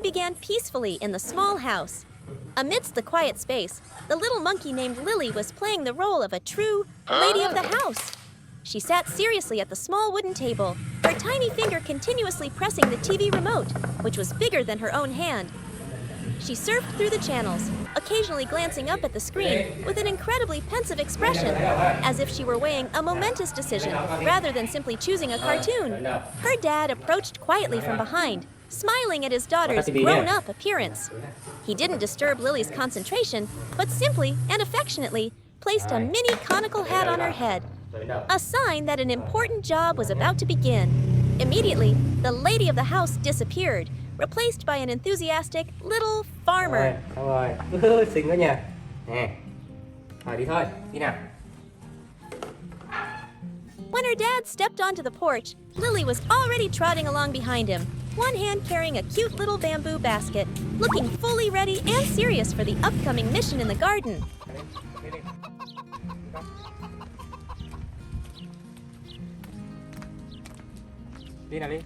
morning began peacefully in the small house. Amidst the quiet space, the little monkey named Lily was playing the role of a true lady of the house. She sat seriously at the small wooden table, her tiny finger continuously pressing the TV remote, which was bigger than her own hand. She surfed through the channels, occasionally glancing up at the screen with an incredibly pensive expression, as if she were weighing a momentous decision rather than simply choosing a cartoon. Her dad approached quietly from behind, smiling at his daughter's grown-up appearance. He didn't disturb Lily's concentration, but simply and affectionately placed a mini conical hat on her head, a sign that an important job was about to begin. Immediately, the lady of the house disappeared, replaced by an enthusiastic little farmer. Rồi, xinh quá nha. Nè, thôi đi thôi, đi nào. When her dad stepped onto the porch, Lily was already trotting along behind him, one hand carrying a cute little bamboo basket, looking fully ready and serious for the upcoming mission in the garden. Đi nào đi.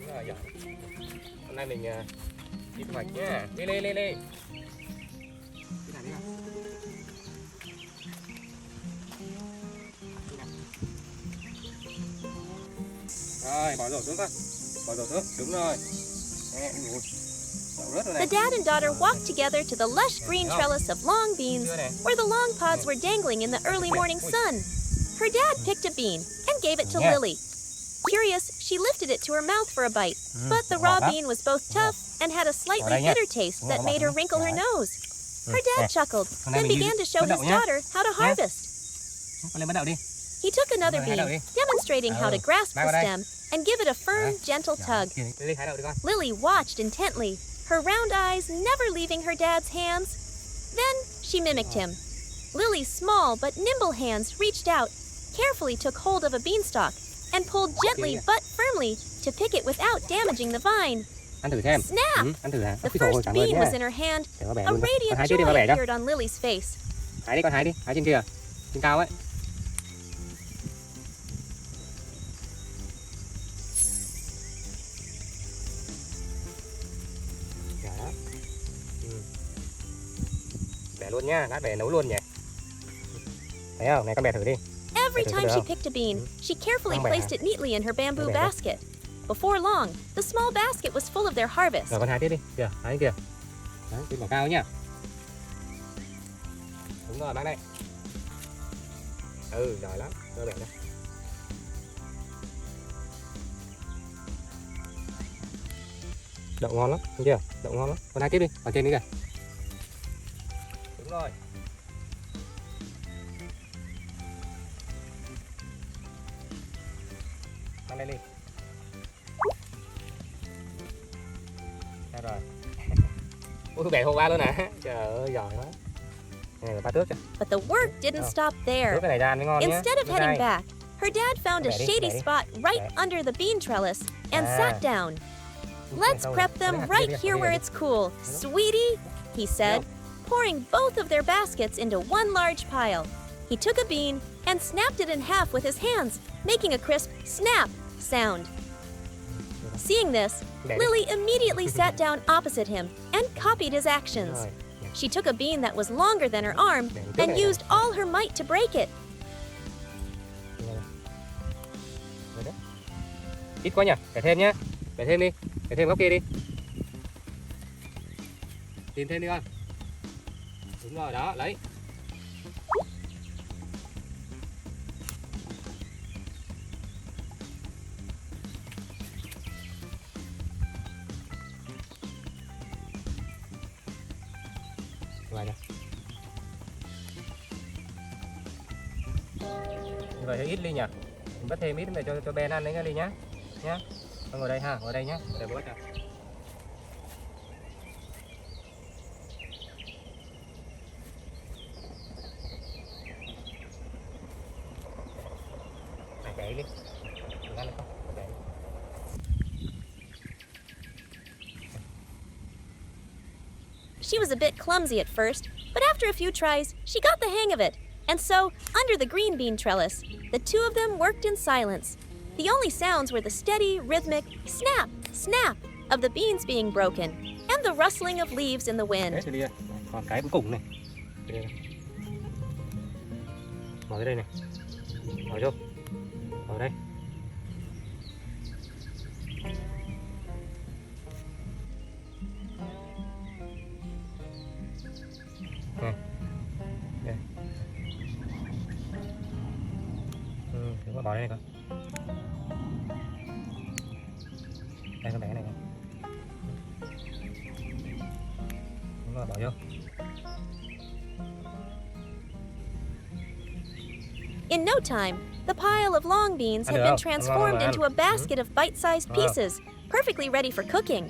Rồi. Hôm nay mình đi thu hoạch nhá. Đi. Đi nào. Rồi, bỏ rổ xuống con. Bỏ rổ xuống, đúng rồi. The dad and daughter walked together to the lush green trellis of long beans, where the long pods were dangling in the early morning sun. Her dad picked a bean and gave it to Lily. Curious, she lifted it to her mouth for a bite, but the raw bean was both tough and had a slightly bitter taste that made her wrinkle her nose. Her dad chuckled, then began to show his daughter how to harvest. He took another bean, demonstrating how to grasp the stem and give it a firm, gentle tug. Lily watched intently, her round eyes never leaving her dad's hands. Then she mimicked him. Lily's small but nimble hands reached out, carefully took hold of a beanstalk, and pulled gently but firmly to pick it without damaging the vine. Snap! The first bean was in her hand. A radiant joy appeared on Lily's face. Hái đi con, hái trên kia, trên cao ấy. Bẻ luôn nhá, lát bẻ nấu luôn nhỉ. Thấy không? Này con bẻ thử đi. Every time she picked a bean, she carefully placed it neatly in her bamboo basket. Before long, the small basket was full of their harvest. Rồi con hái tiếp đi, kìa, hái kìa. Đấy, đi bỏ cao nhá. Đúng rồi, mang đây. Giỏi lắm, đưa bẻ đây. Đậu ngon lắm, thấy chưa? Đậu ngon lắm. Con hái tiếp đi, ở trên đi kìa. Đúng rồi. Mang đây đi. Sao rồi? Ui, bẻ hồ ba luôn hả? Trời ơi, giỏi quá. Này là ba tước kìa. But the work didn't stop there. Tước cái này ra mới ngon nhá. Instead of heading back, her dad found a shady spot right under the bean trellis and sat down. Let's prep them right here where it's cool, sweetie, he said, pouring both of their baskets into one large pile. He took a bean and snapped it in half with his hands, making a crisp snap sound. Seeing this, Lily immediately sat down opposite him and copied his actions. She took a bean that was longer than her arm and used all her might to break it. Ít quá nhỉ, bẻ thêm nhá. Bẻ thêm đi, bẻ thêm góc kia đi. Tìm thêm đi con. Đúng rồi, đó, lấy. Như vậy thì ít Ly nhỉ. Mình bắt thêm ít để cho Ben ăn đấy nha Ly nhá. Nhá. Con ngồi đây ha, ngồi đây nhá. Để bố bắt nào. chạy đi. Đừng ăn được không? Chạy. She was a bit clumsy at first, but after a few tries, she got the hang of it. And so, under the green bean trellis, the two of them worked in silence. The only sounds were the steady, rhythmic snap, snap of the beans being broken and the rustling of leaves in the wind. Đấy, còn cái cuối cùng này. Bỏ cái đây này. Bỏ vô. Bỏ đây. Đây. Đây. Thử bỏ đây coi. Đây con bé này. Đúng rồi, bỏ vô. In no time, the pile of long beans had been transformed into a basket of bite-sized pieces, perfectly ready for cooking.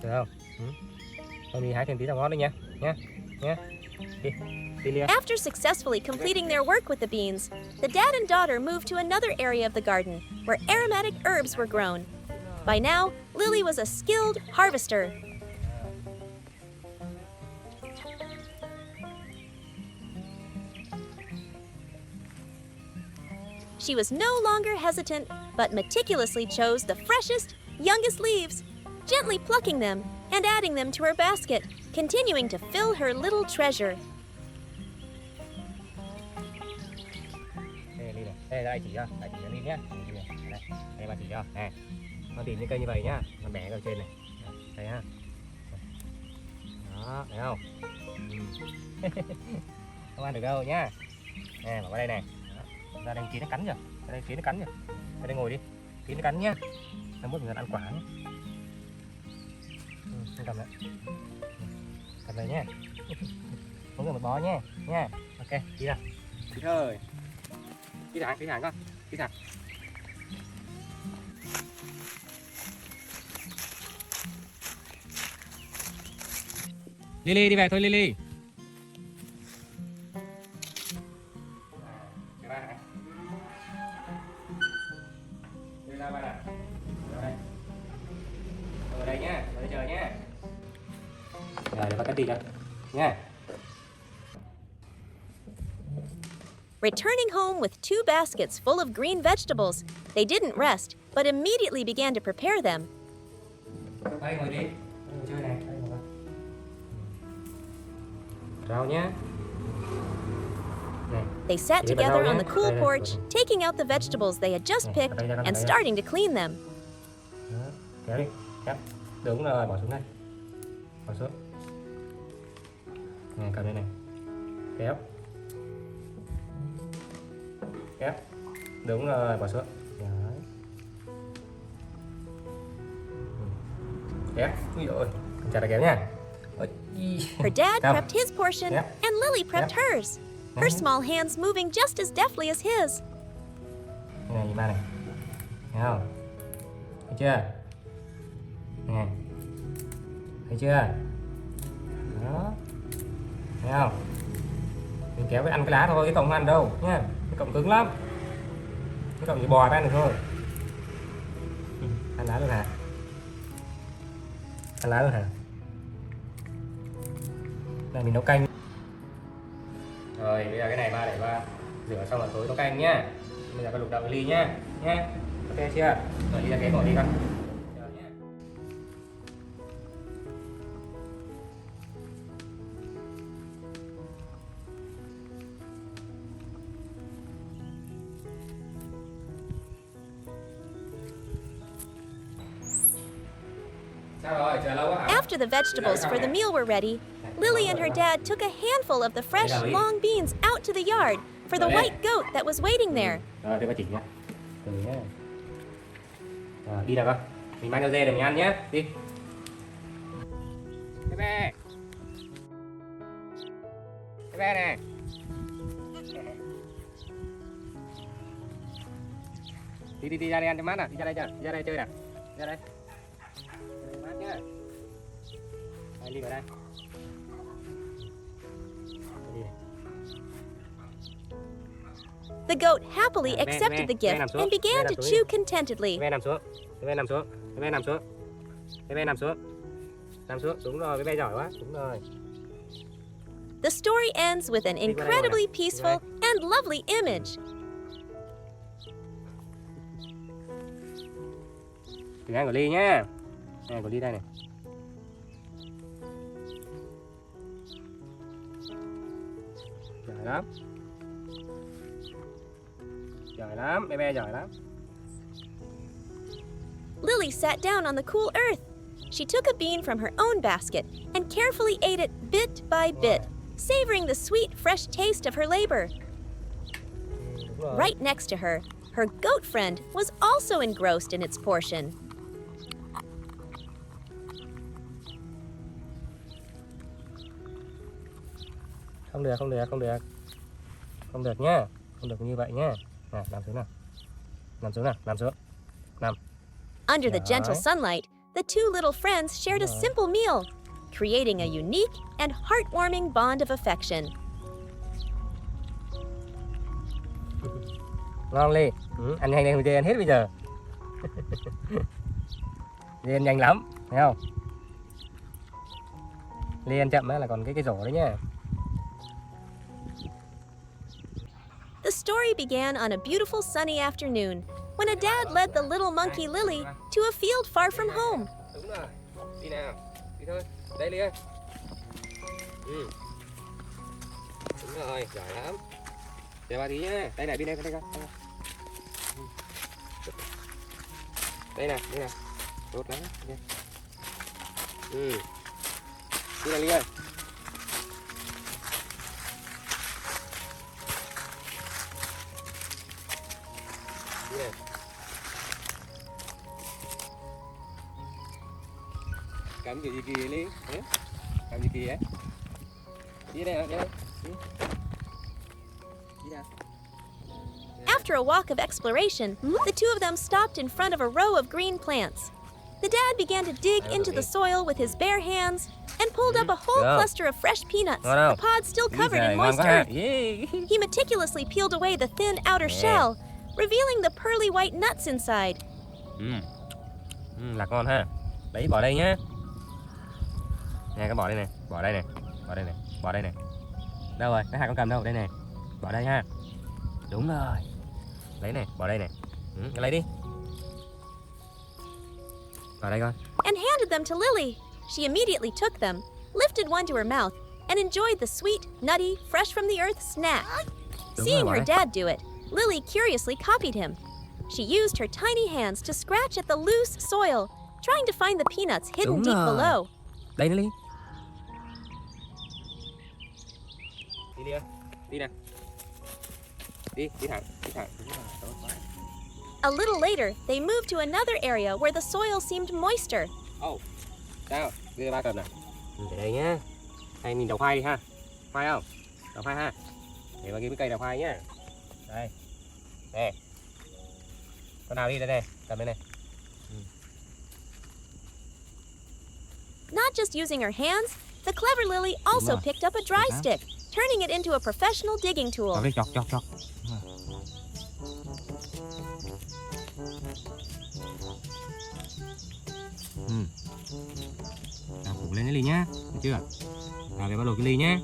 Được không? Con đi hái thêm tí rau ngót đấy nha. Đi Lia. After successfully completing their work with the beans, the dad and daughter moved to another area of the garden where aromatic herbs were grown. By now, Lily was a skilled harvester. She was no longer hesitant, but meticulously chose the freshest, youngest leaves, gently plucking them and adding them to her basket, continuing to fill her little treasure. Đây là anh chỉ cho Linh nhá. Đây bà chỉ cho. Nè. Con tìm những cây như vậy nhá. Con bẻ ở trên này. Đây ha. Đó, thấy không? Không ăn được đâu nhá. Nè, bỏ vào đây này. Ra đây kiến nó cắn rồi. Ra đây kiến nó cắn rồi. Ra đây ngồi đi. Kiến nó cắn nhá. Nó muốn người ăn quả nhá. Không cầm lại. Cầm lại nhá. Mỗi người một bó nhá. Nha. Ok, đi nào. Đi thôi. Đi thẳng con. Đi thẳng. Lily đi về thôi Lily. Ở đây nhá, ở đây chờ nhá. Rồi để bắt cắt đi đâu nha. Returning home with 2 baskets full of green vegetables, they didn't rest, but immediately began to prepare them. Đây ngồi đi. Chơi này. Rau nhá. They sat together on the cool porch, taking out the vegetables they had just picked and starting to clean them. Kéo đi, kéo. Đúng rồi, bỏ xuống đây. Bỏ xuống. Này, cầm đây này. Kéo. Kéo. Đúng rồi, bỏ xuống. Đấy. Kéo. Ui dồi ôi, chặt là kéo nha. Her dad prepped his portion, and Lily prepped hers, her small hands moving just as deftly as his. Này, nhìn ba này. Thấy không? Thấy chưa? Nè. Thấy chưa? Đó. Thấy không? Mình kéo với ăn cái lá thôi, cái cọng không ăn đâu nha. Cái cọng cứng lắm. Cái cọng chỉ bò ra được thôi. Ăn lá luôn hả? Ăn lá luôn hả? Này mình nấu canh. Rồi bây giờ cái này ba để ba rửa xong là tối nấu canh nhá. Bây giờ con lục đậu cái ly nhá. Ok chưa? Rồi đi ra ghế ngồi đi con. After the vegetables for the meal were ready, Lily and her dad took a handful of the fresh, long beans out to the yard for the white goat that was waiting there. Rồi, đây ba chỉ nhá. Từ nhá. Rồi, đi nào con. Mình mang theo dê để mình ăn nhé. Đi. Cái bé. Cái bé này. Đi ra đây ăn cho mát nào. Đi ra đây chơi. Đi ra đây chơi nào. Đi ra đây. Mát nhá. Đây, đi vào đây. Đi. The goat happily accepted the gift and began to chew contentedly. Bé nằm xuống. Bé nằm xuống. Bé nằm xuống. Bé nằm xuống. Nằm xuống. Đúng rồi, bé giỏi quá. Đúng rồi. The story ends with an incredibly peaceful and lovely image. Thử ăn của Ly nhá. Này của Ly đây này. Giỏi lắm. Giỏi lắm, bé giỏi lắm. Lily sat down on the cool earth. She took a bean from her own basket and carefully ate it bit by bit, savoring the sweet, fresh taste of her labor. Right next to her, her goat friend was also engrossed in its portion. Không được, không được, không được. Không được nhá. Không được như vậy nhá. Nào, nằm xuống nào. Nằm xuống nào, nằm xuống. Nằm. Under the gentle sunlight, the two little friends shared a simple meal, creating a unique and heartwarming bond of affection. Ngon Ly. Ăn nhanh lên, ăn hết bây giờ. Ly ăn nhanh lắm, thấy không? Ly ăn chậm là còn cái rổ đấy nhá. The story began on a beautiful sunny afternoon when a dad led the little monkey Lily to a field far from home. Đúng rồi. Đi nào. Đi thôi. Đây Ly ơi. Đúng rồi, giỏi lắm. Chờ bà tí nhá. Đây này, đi đây con. Đây này, đây này. Tốt lắm. Đi nào Ly ơi. Đi này. Cầm gì kỳ Ly? Cầm gì kỳ ấy? Đi đây, đây. Đi nào. After a walk of exploration, the two of them stopped in front of a row of green plants. The dad began to dig into the soil with his bare hands and pulled up a whole cluster of fresh peanuts, the pods still covered in moist earth. He meticulously peeled away the thin outer shell, revealing the pearly white nuts inside. Là ngon ha. Đấy, bỏ đây nhá. Nè, cái bỏ đây này, bỏ đây này, bỏ đây này, bỏ đây này. Đâu rồi? Cái hạt con cầm đâu? Đây này. Bỏ đây ha. Đúng rồi. Lấy này, bỏ đây này. Lấy đi. Vào đây con. And handed them to Lily. She immediately took them, lifted one to her mouth, and enjoyed the sweet, nutty, fresh from the earth snack. Seeing her dad do it, Lily curiously copied him. She used her tiny hands to scratch at the loose soil, trying to find the peanuts hidden deep below. Đây Lily. Đi đi ơi. Đi nào. Đi thẳng, đi thẳng. A little later, they moved to another area where the soil seemed moister. Sao? Đưa ba cầm nào. Để đây nhá. Hay mình đào khoai đi ha. Khoai không? Đào khoai ha. Để vào cái cây đào khoai nhá. Đây. Nè. Con nào đi đây này, cầm đây này. Not just using her hands, the clever Lily also picked up a dry stick, turning it into a professional digging tool. Chọc đi, chọc. Nào, phủ lên cái ly nhá, được chưa? Nào, để bắt đầu cái ly nhá,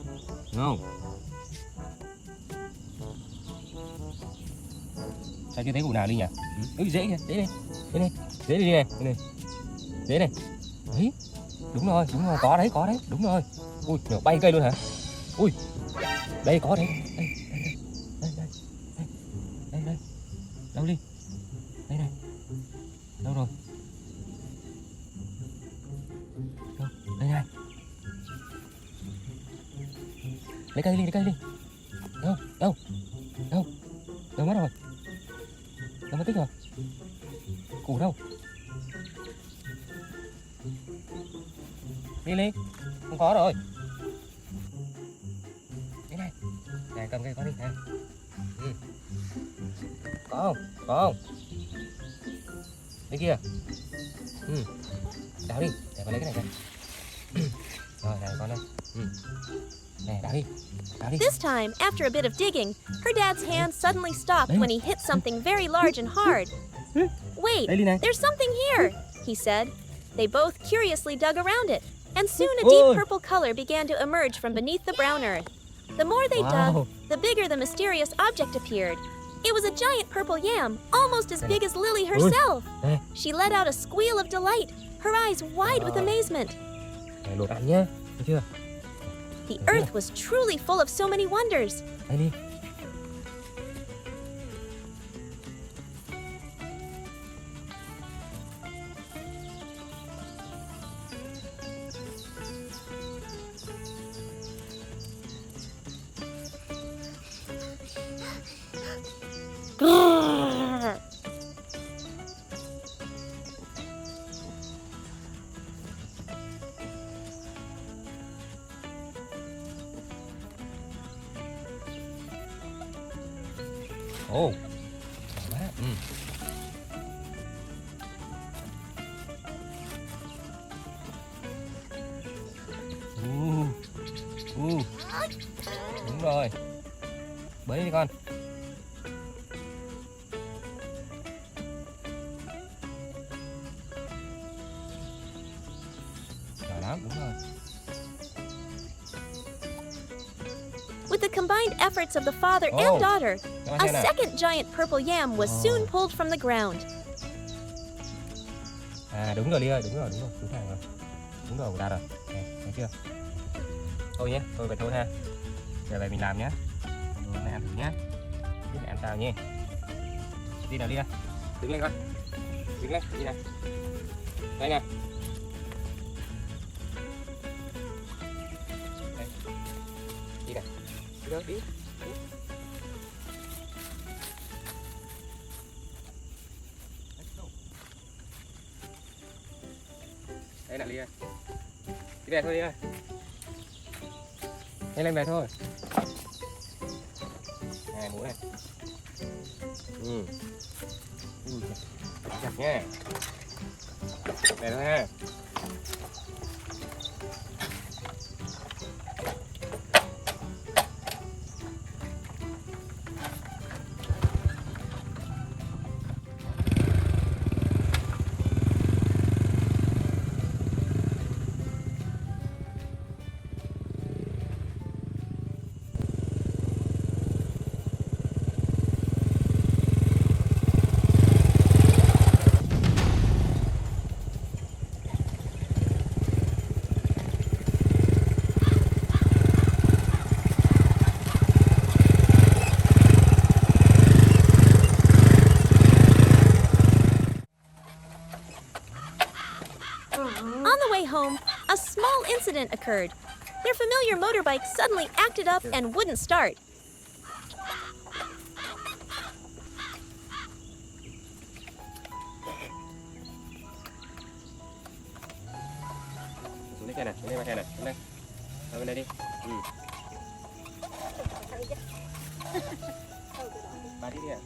đúng không? Sao chưa thấy củ nào đi nhỉ? Dễ kìa, dễ đây, dễ đi này, dễ này, đấy, đúng rồi, có đấy, đúng rồi. Ui, nhổ bay cây luôn hả? Ui, đây có đấy, đây, đâu đi, đây này, đâu rồi? Đâu, đây này, lấy cây đi, đâu mất rồi, đâu mất tích rồi, củ đâu? Đi, không có rồi. Đây này, này cầm cây con đi ha. Có không? Đây kia. Đào đi, để con lấy cái này coi. Rồi, này con đây. Này, đào đi. This time, after a bit of digging, her dad's hand suddenly stopped when he hit something very large and hard. Wait, there's something here, he said. They both curiously dug around it, and soon a deep purple color began to emerge from beneath the brown earth. The more they dug, the bigger the mysterious object appeared. It was a giant purple yam, almost as big as Lily herself. She let out a squeal of delight, her eyes wide with amazement. Luộc ăn nhé, thấy chưa? The earth was truly full of so many wonders. Đây đi. Ồ, quá. Đúng rồi. Bới đi con. Giỏi lắm, đúng rồi. With the combined efforts of the father and daughter, a second giant purple yam was soon pulled from the ground. À đúng rồi Ly ơi, đúng rồi, đúng hàng rồi. Đúng rồi, ra rồi. Này, thấy chưa? Thôi nhé, thôi vậy thôi ha. Giờ về mình làm nhé. Này ăn thử nhé. Biết này ăn sao nhé. Đi nào Ly ơi. Đứng lên con. Đứng lên, đi nào. Đây nè. Đây. Đi nào. Đi đâu, đi. Đây là Ly ơi. Đi về thôi Ly ơi. Đây lên về thôi. Này mũi này. Chặt nha. Về thôi ha. On the way home, a small incident occurred. Their familiar motorbike suddenly acted up and wouldn't start. Xuống đây này, xuống đây này, xuống đây. Ở bên đây đi. Bà đi đi ạ.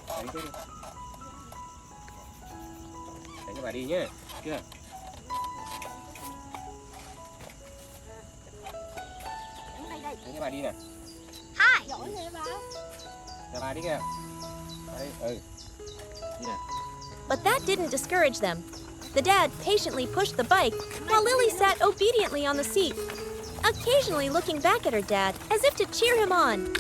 Bà đi trước đi. Đánh cho bà đi nhé. Chưa? Đánh cho bà đi nè. Hai. Giỏi vậy bà. Cho bà đi kìa. Bà đi. Đi nè. But that didn't discourage them. The dad patiently pushed the bike, while Lily sat obediently on the seat, occasionally looking back at her dad as if to cheer him on.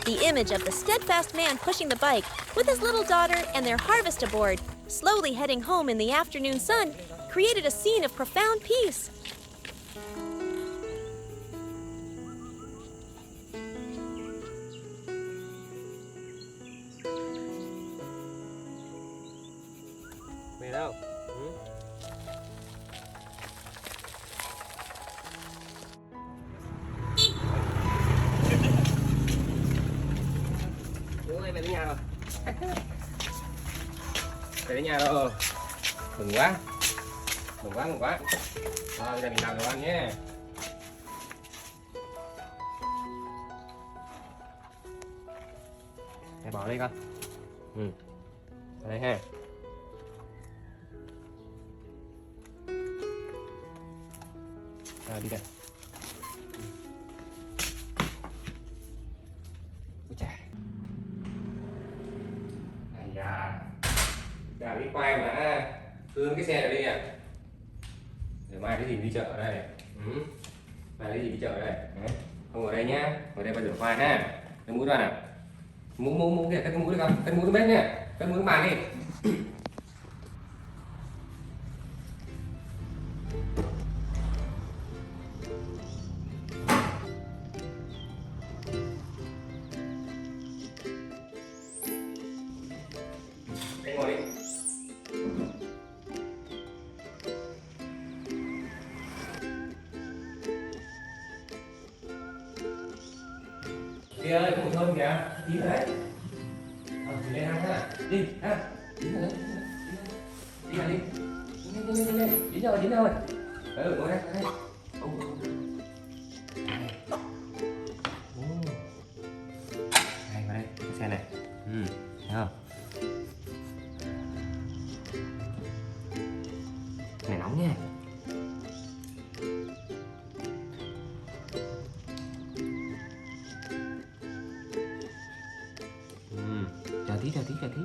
The image of the steadfast man pushing the bike, with his little daughter and their harvest aboard, slowly heading home in the afternoon sun, created a scene of profound peace. Về đâu? Bố ơi, về đến nhà rồi. Về đến nhà rồi. Mừng quá. Mừng quá, mừng quá. Rồi, bây giờ mình làm đồ ăn nhé. Để bỏ đây con. Ở đây ha. Đi đây. Cả đi quay mà hướng cái xe này đi à. Để mai cái gì đi chợ ở đây. Mai cái gì đi chợ ở đây. Đấy. Không ở đây nhá. Ở đây bao giờ khoai ha. Cái mũi ra nào. Mũ kìa, cắt cái mũi đi con. Cắt mũi bên nhá. Cắt mũi bàn đi. Đây ngồi đi. Đi ơi, cũng thơm kìa, tí nữa đấy. Thì lên ăn ha, đi ha, tí nữa đấy, đi nào đi, lên, chín rồi, ngồi đây, đây. Đây, vào đây, cái xe này, thấy không? Này nóng nha. Chờ tí.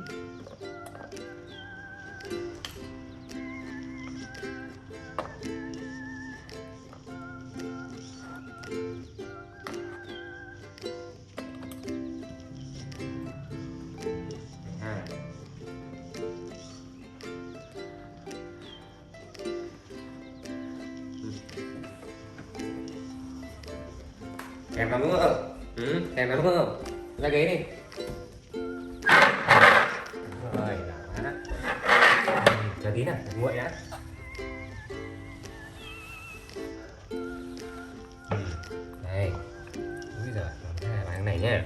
Thèm lắm đúng không? Thèm lắm đúng không? Ra ghế đi. Rồi, đã. Chờ tí nào, nguội đã. Đây. Bây giờ làm cái này nhá.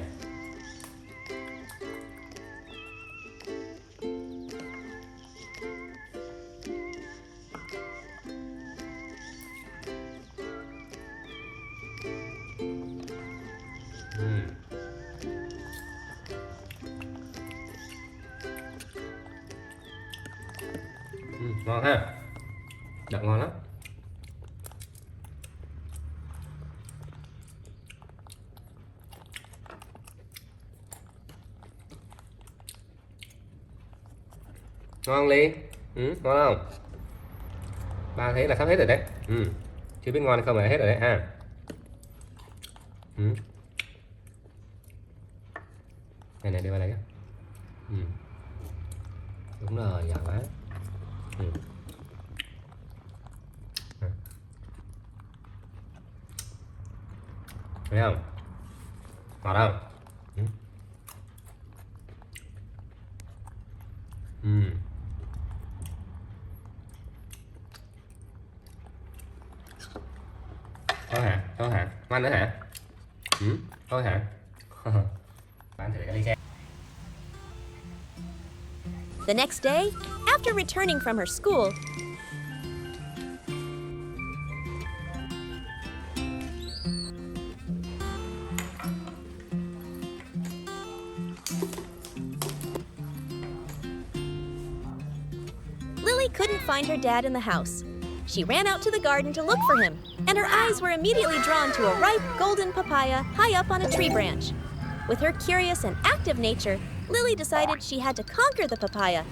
Ngon ha, đậm ngon lắm. Ngon Ly, ngon không? Ba thấy là sắp hết rồi đấy. Chưa biết ngon hay không là hết rồi đấy ha. Này đưa vào đây nhá. Đúng rồi, giỏi quá. Thấy không? Ngọt không? Thôi hả? Ăn nữa hả? Thôi hả? Bạn thử cái ly xe. The next day, after returning from her school, Lily couldn't find her dad in the house. She ran out to the garden to look for him, and her eyes were immediately drawn to a ripe golden papaya high up on a tree branch. With her curious and active nature, Lily decided she had to conquer the papaya,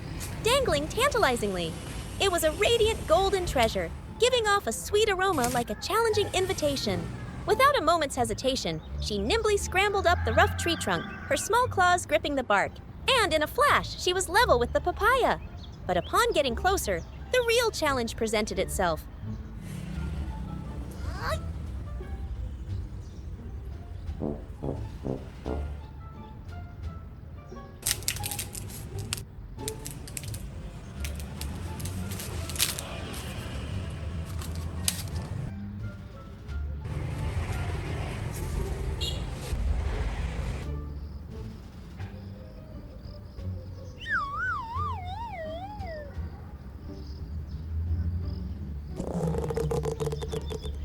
dangling tantalizingly. It was a radiant golden treasure, giving off a sweet aroma like a challenging invitation. Without a moment's hesitation, she nimbly scrambled up the rough tree trunk, her small claws gripping the bark, and in a flash, she was level with the papaya. But upon getting closer, the real challenge presented itself.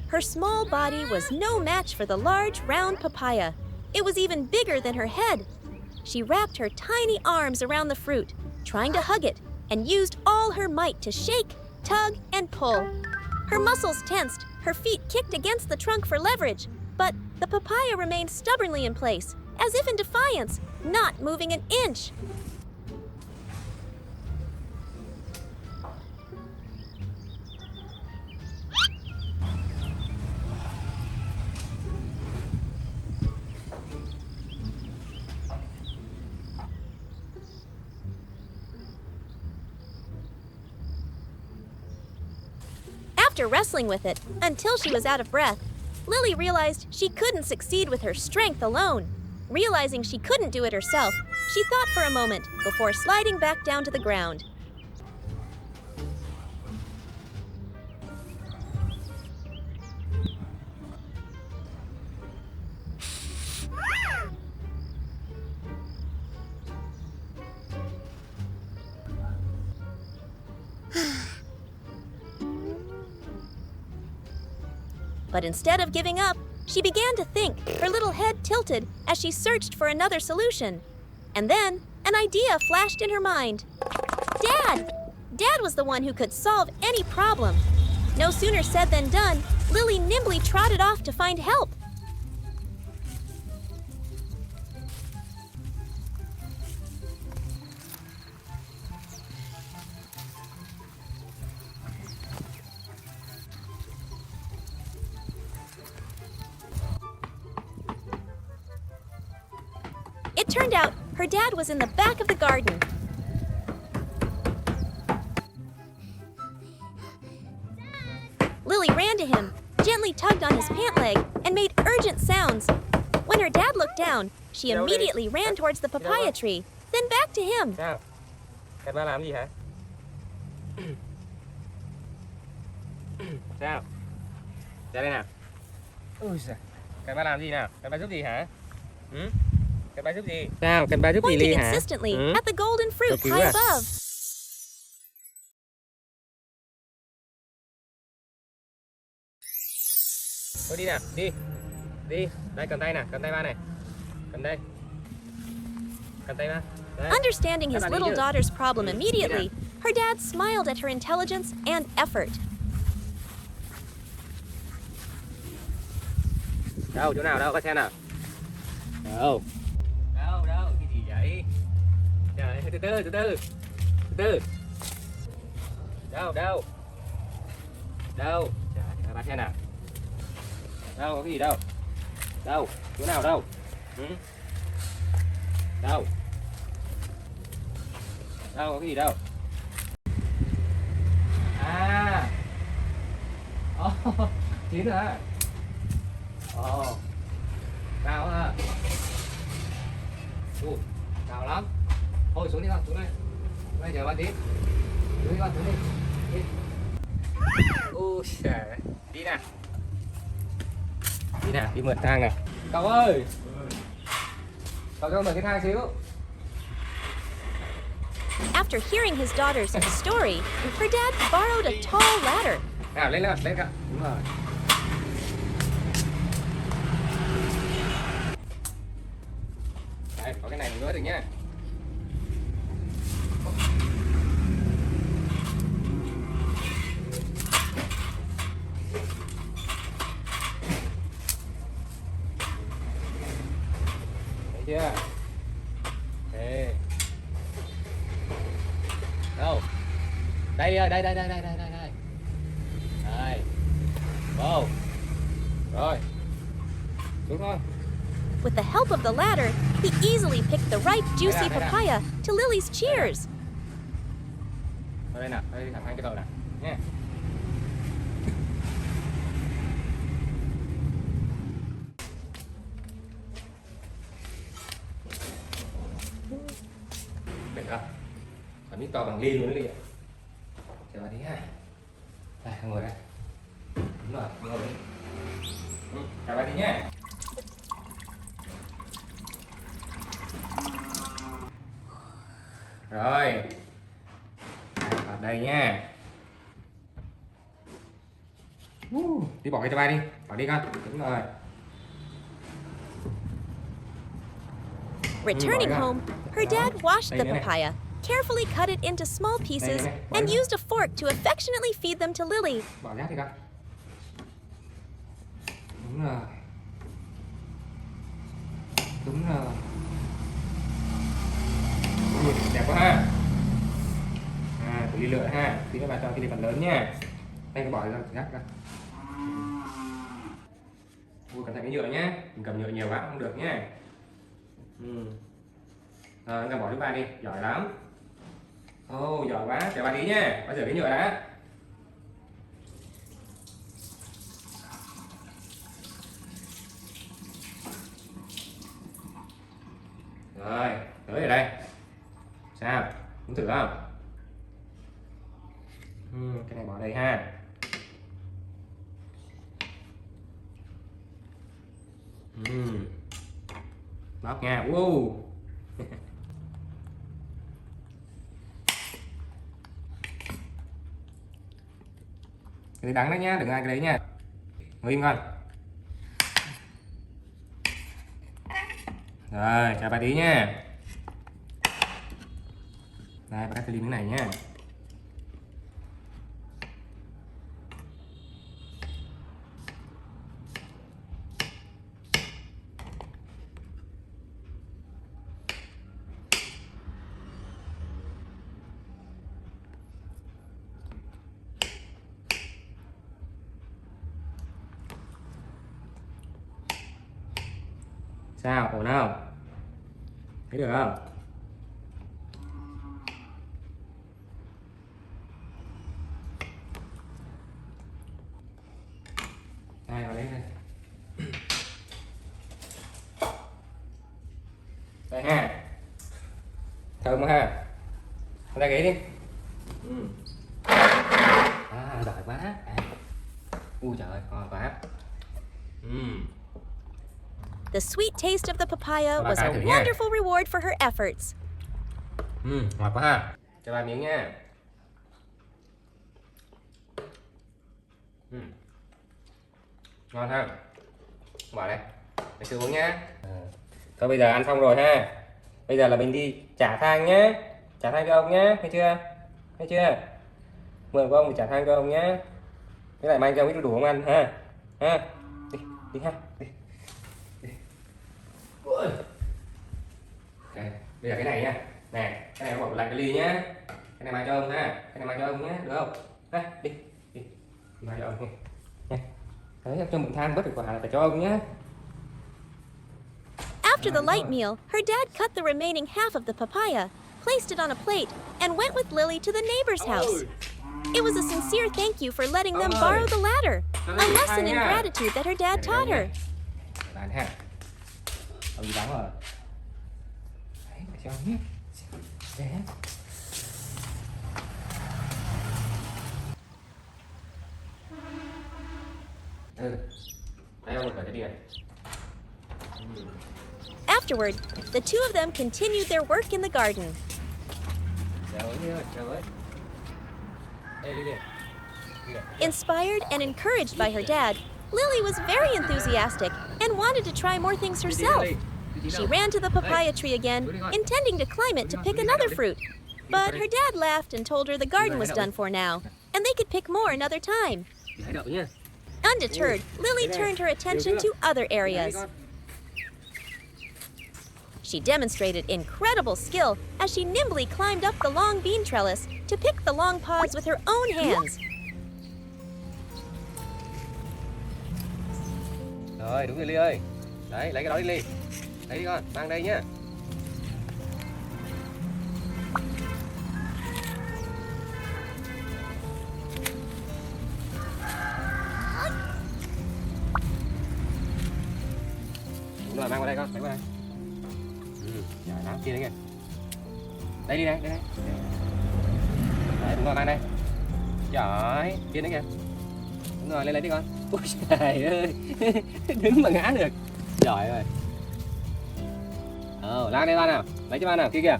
Her small body was no match for the large, round papaya. It was even bigger than her head. She wrapped her tiny arms around the fruit, trying to hug it, and used all her might to shake, tug, and pull. Her muscles tensed, her feet kicked against the trunk for leverage, but the papaya remained stubbornly in place, as if in defiance, not moving an inch. After wrestling with it until she was out of breath, Lily realized she couldn't succeed with her strength alone. Realizing she couldn't do it herself, she thought for a moment before sliding back down to the ground. But instead of giving up, she began to think, her little head tilted as she searched for another solution. And then, an idea flashed in her mind. Dad! Dad was the one who could solve any problem. No sooner said than done, Lily nimbly trotted off to find help. It turned out her dad was in the back of the garden. Lily ran to him, gently tugged on his pant leg, and made urgent sounds. When her dad looked down, she immediately ran towards the papaya tree, then back to him. Sao? Cần ba làm gì hả? Sao? Ra đây nào. Ôi giời. Cần ba làm gì nào? Cần ba giúp gì hả? Cần ba giúp gì? Sao? Cần ba giúp gì Ly Pointing hả? insistently at the golden fruit Cậu cứu high à? above. Thôi đi nào, đi. Đi. Đây cầm tay nào, cầm tay ba này. Cầm đây. Cầm tay ba. Đây. Understanding his Các bạn little đi chưa? daughter's problem immediately, her dad smiled at her intelligence and effort. Đâu, chỗ nào đâu, coi xem nào. Đâu. Đâu, đâu, cái gì vậy? Trời, từ từ, từ từ. Từ từ. Đâu, đâu. Đâu. Trời, ba xem nào. Đâu, có cái gì đâu. Đâu, chỗ nào đâu. Đâu. Đâu, có cái gì đâu. À. Chín rồi hả? Cao ha. Cao lắm. Thôi xuống đi con, xuống đây. Bây giờ ba tí. Xuống đi con, xuống đi. Đi. Ôi trời. Đi nào. Đi nào, đi mượn thang nào. Cậu ơi. Cậu cho mượn cái thang xíu. After hearing his daughter's story, her dad borrowed a tall ladder. Nào, lên nào, lên cậu. Đúng rồi. Đây, có cái này mình gỡ được nhá. Thấy chưa? Ê. Đâu? Đây đi ơi, đây. Đây. Wow. Rồi. Xuống thôi. With the help of the ladder, he easily picked the ripe, juicy papaya to Lily's cheers. Đây nào, đây thẳng hai cái đầu nào. Nha. Được không? Phải biết to bằng ly luôn đấy kìa. Chờ bà tí ha. Đây, ngồi đây. Đúng rồi, ngồi đây. Chào bà tí nhé. Rồi. Ở đây nha. Đi bỏ cái cho ba đi. Bỏ đi con. Đúng rồi. Returning home, her dad washed the papaya, carefully cut it into small pieces, and used a fork to affectionately feed them to Lily. Bỏ rác đi con. Đúng rồi. Đúng rồi. Đẹp quá ha. Thử ly lựa ha. Tí các bạn cho cái ly phần lớn nha. Đây cái bỏ ra rác ra. Cẩn thận cái nhựa nhé. Mình cầm nhựa nhiều quá không được nhé. Rồi, anh cầm bỏ cho ba đi. Giỏi lắm. Giỏi quá. Chào ba tí nhé. Ba rửa cái nhựa đã. Rồi, tới ở đây. Sao? Muốn thử không? Cái này bỏ đây ha. Bóp nha. Cái đấy đắng đấy nhá, đừng ăn cái đấy nha. Ngồi im con. Rồi, chào bà tí nha. Đây, bà cắt cái miếng này nhá. Sao, ổn không? Thấy được không? Đây, vào đây. Đây ha. Thơm quá ha. Con ra ghế đi. Giỏi quá. Ui trời ơi, ngon quá. The sweet taste of the papaya was a wonderful reward for her efforts. Ngọt quá ha. Cho ba miếng nha. Ngon ha. Bỏ đây. Để sư uống nhá. Thôi bây giờ ăn xong rồi ha. Bây giờ là mình đi trả thang nhá. Trả thang cho ông nhá, thấy chưa? Thấy chưa? Mượn của ông thì trả thang cho ông nhá. Cái lại mang cho ông ít đủ không ăn ha. Ha. Đi ha. Đi. Đây, bây giờ cái này nha. Nè, cái này bỏ lại cái ly nhá. Cái này mang cho ông ha. Cái này mang cho ông nhá, được không? Ha, đi. Đi. Mang cho ông nha. Đấy, cho mượn than bớt được quả là phải cho ông nhá. After the light meal, her dad cut the remaining half of the papaya, placed it on a plate, and went with Lily to the neighbor's house. It was a sincere thank you for letting them borrow the ladder, a lesson in gratitude that her dad taught her. Bạn ha. Ông đóng rồi. Đấy, để cho ông nhé. Đây ha. Đây ông mở cái điện. Afterward, the two of them continued their work in the garden. Inspired and encouraged by her dad, Lily was very enthusiastic and wanted to try more things herself. She ran to the papaya tree again, intending to climb it to pick another fruit. But her dad laughed and told her the garden was done for now, and they could pick more another time. Undeterred, Lily turned her attention to other areas. She demonstrated incredible skill as she nimbly climbed up the long bean trellis to pick the long pods with her own hands. Rồi, đúng rồi Ly ơi. Đấy, lấy cái đó đi Ly. Lấy đi con, mang đây nhá. Đúng rồi, mang vào đây con, lấy vào đây. Giỏi lắm, kia đấy kìa. Đây đi đây, đây đây. Đấy, đúng rồi, mang đây. Giỏi, kia nữa kìa. Đúng rồi, lên lấy đi con. Ôi trời ơi, đứng mà ngã được. Giỏi rồi. Lan đây ba nào, lấy cho ba nào, kia kìa.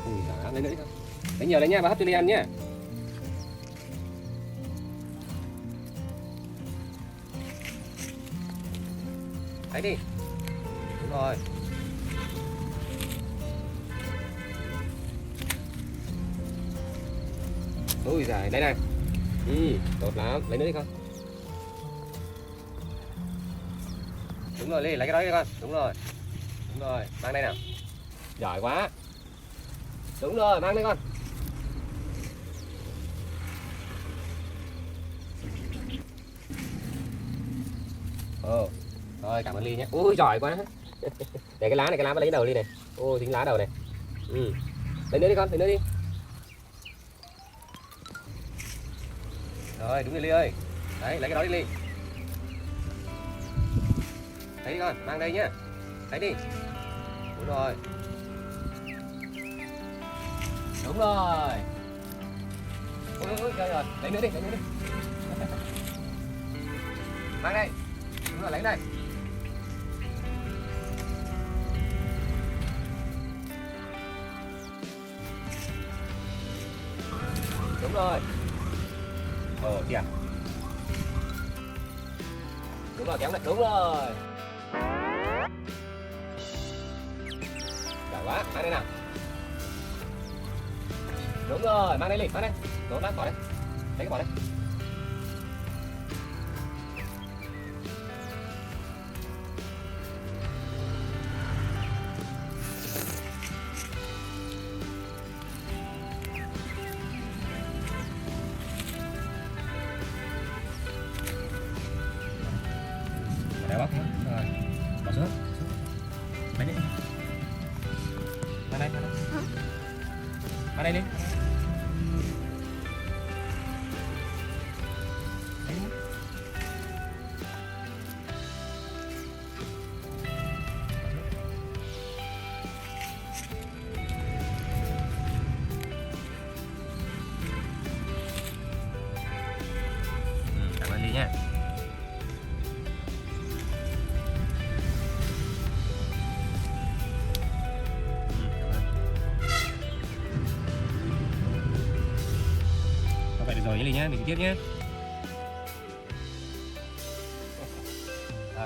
Ui giỏi lắm, lấy nữa đi con. Lấy nhiều lấy nha, bà hấp cho Ly ăn nhá. Lấy đi. Đúng rồi. Ui giời, đây này. Tốt lắm, lấy nữa đi con. Đúng rồi Ly, lấy cái đó đi con. Đúng rồi. Đúng rồi, mang đây nào. Giỏi quá. Đúng rồi, mang đây con. Rồi, cảm ơn Ly nhé. Ui giỏi quá. Để cái lá này, cái lá bắt lấy đầu Ly này. Ôi, dính lá đầu này. Lấy nữa đi con, lấy nữa đi. Rồi, đúng rồi Ly ơi. Đấy, lấy cái đó đi Ly. Lấy đi con, mang đây nhá. Lấy đi. Đúng rồi. Đúng rồi. Ôi, trời ơi, lấy nữa đi. Mang đây. Đúng rồi, lấy đây. Đúng rồi. Kìa. Đúng rồi, kéo lại. Đúng rồi. Giỏi quá, mang đây nào. Đúng rồi, mang đây Linh, mang đây. Tốt lắm, bỏ đây. Lấy cái bỏ đây. Bỏ đây bóc nữa. Rồi. Bỏ xuống. Lấy đi. Mang đây. Mang đây đi. Cảm ơn Ly nha. Vậy được rồi nhé Ly nhé, mình đi tiếp nhé.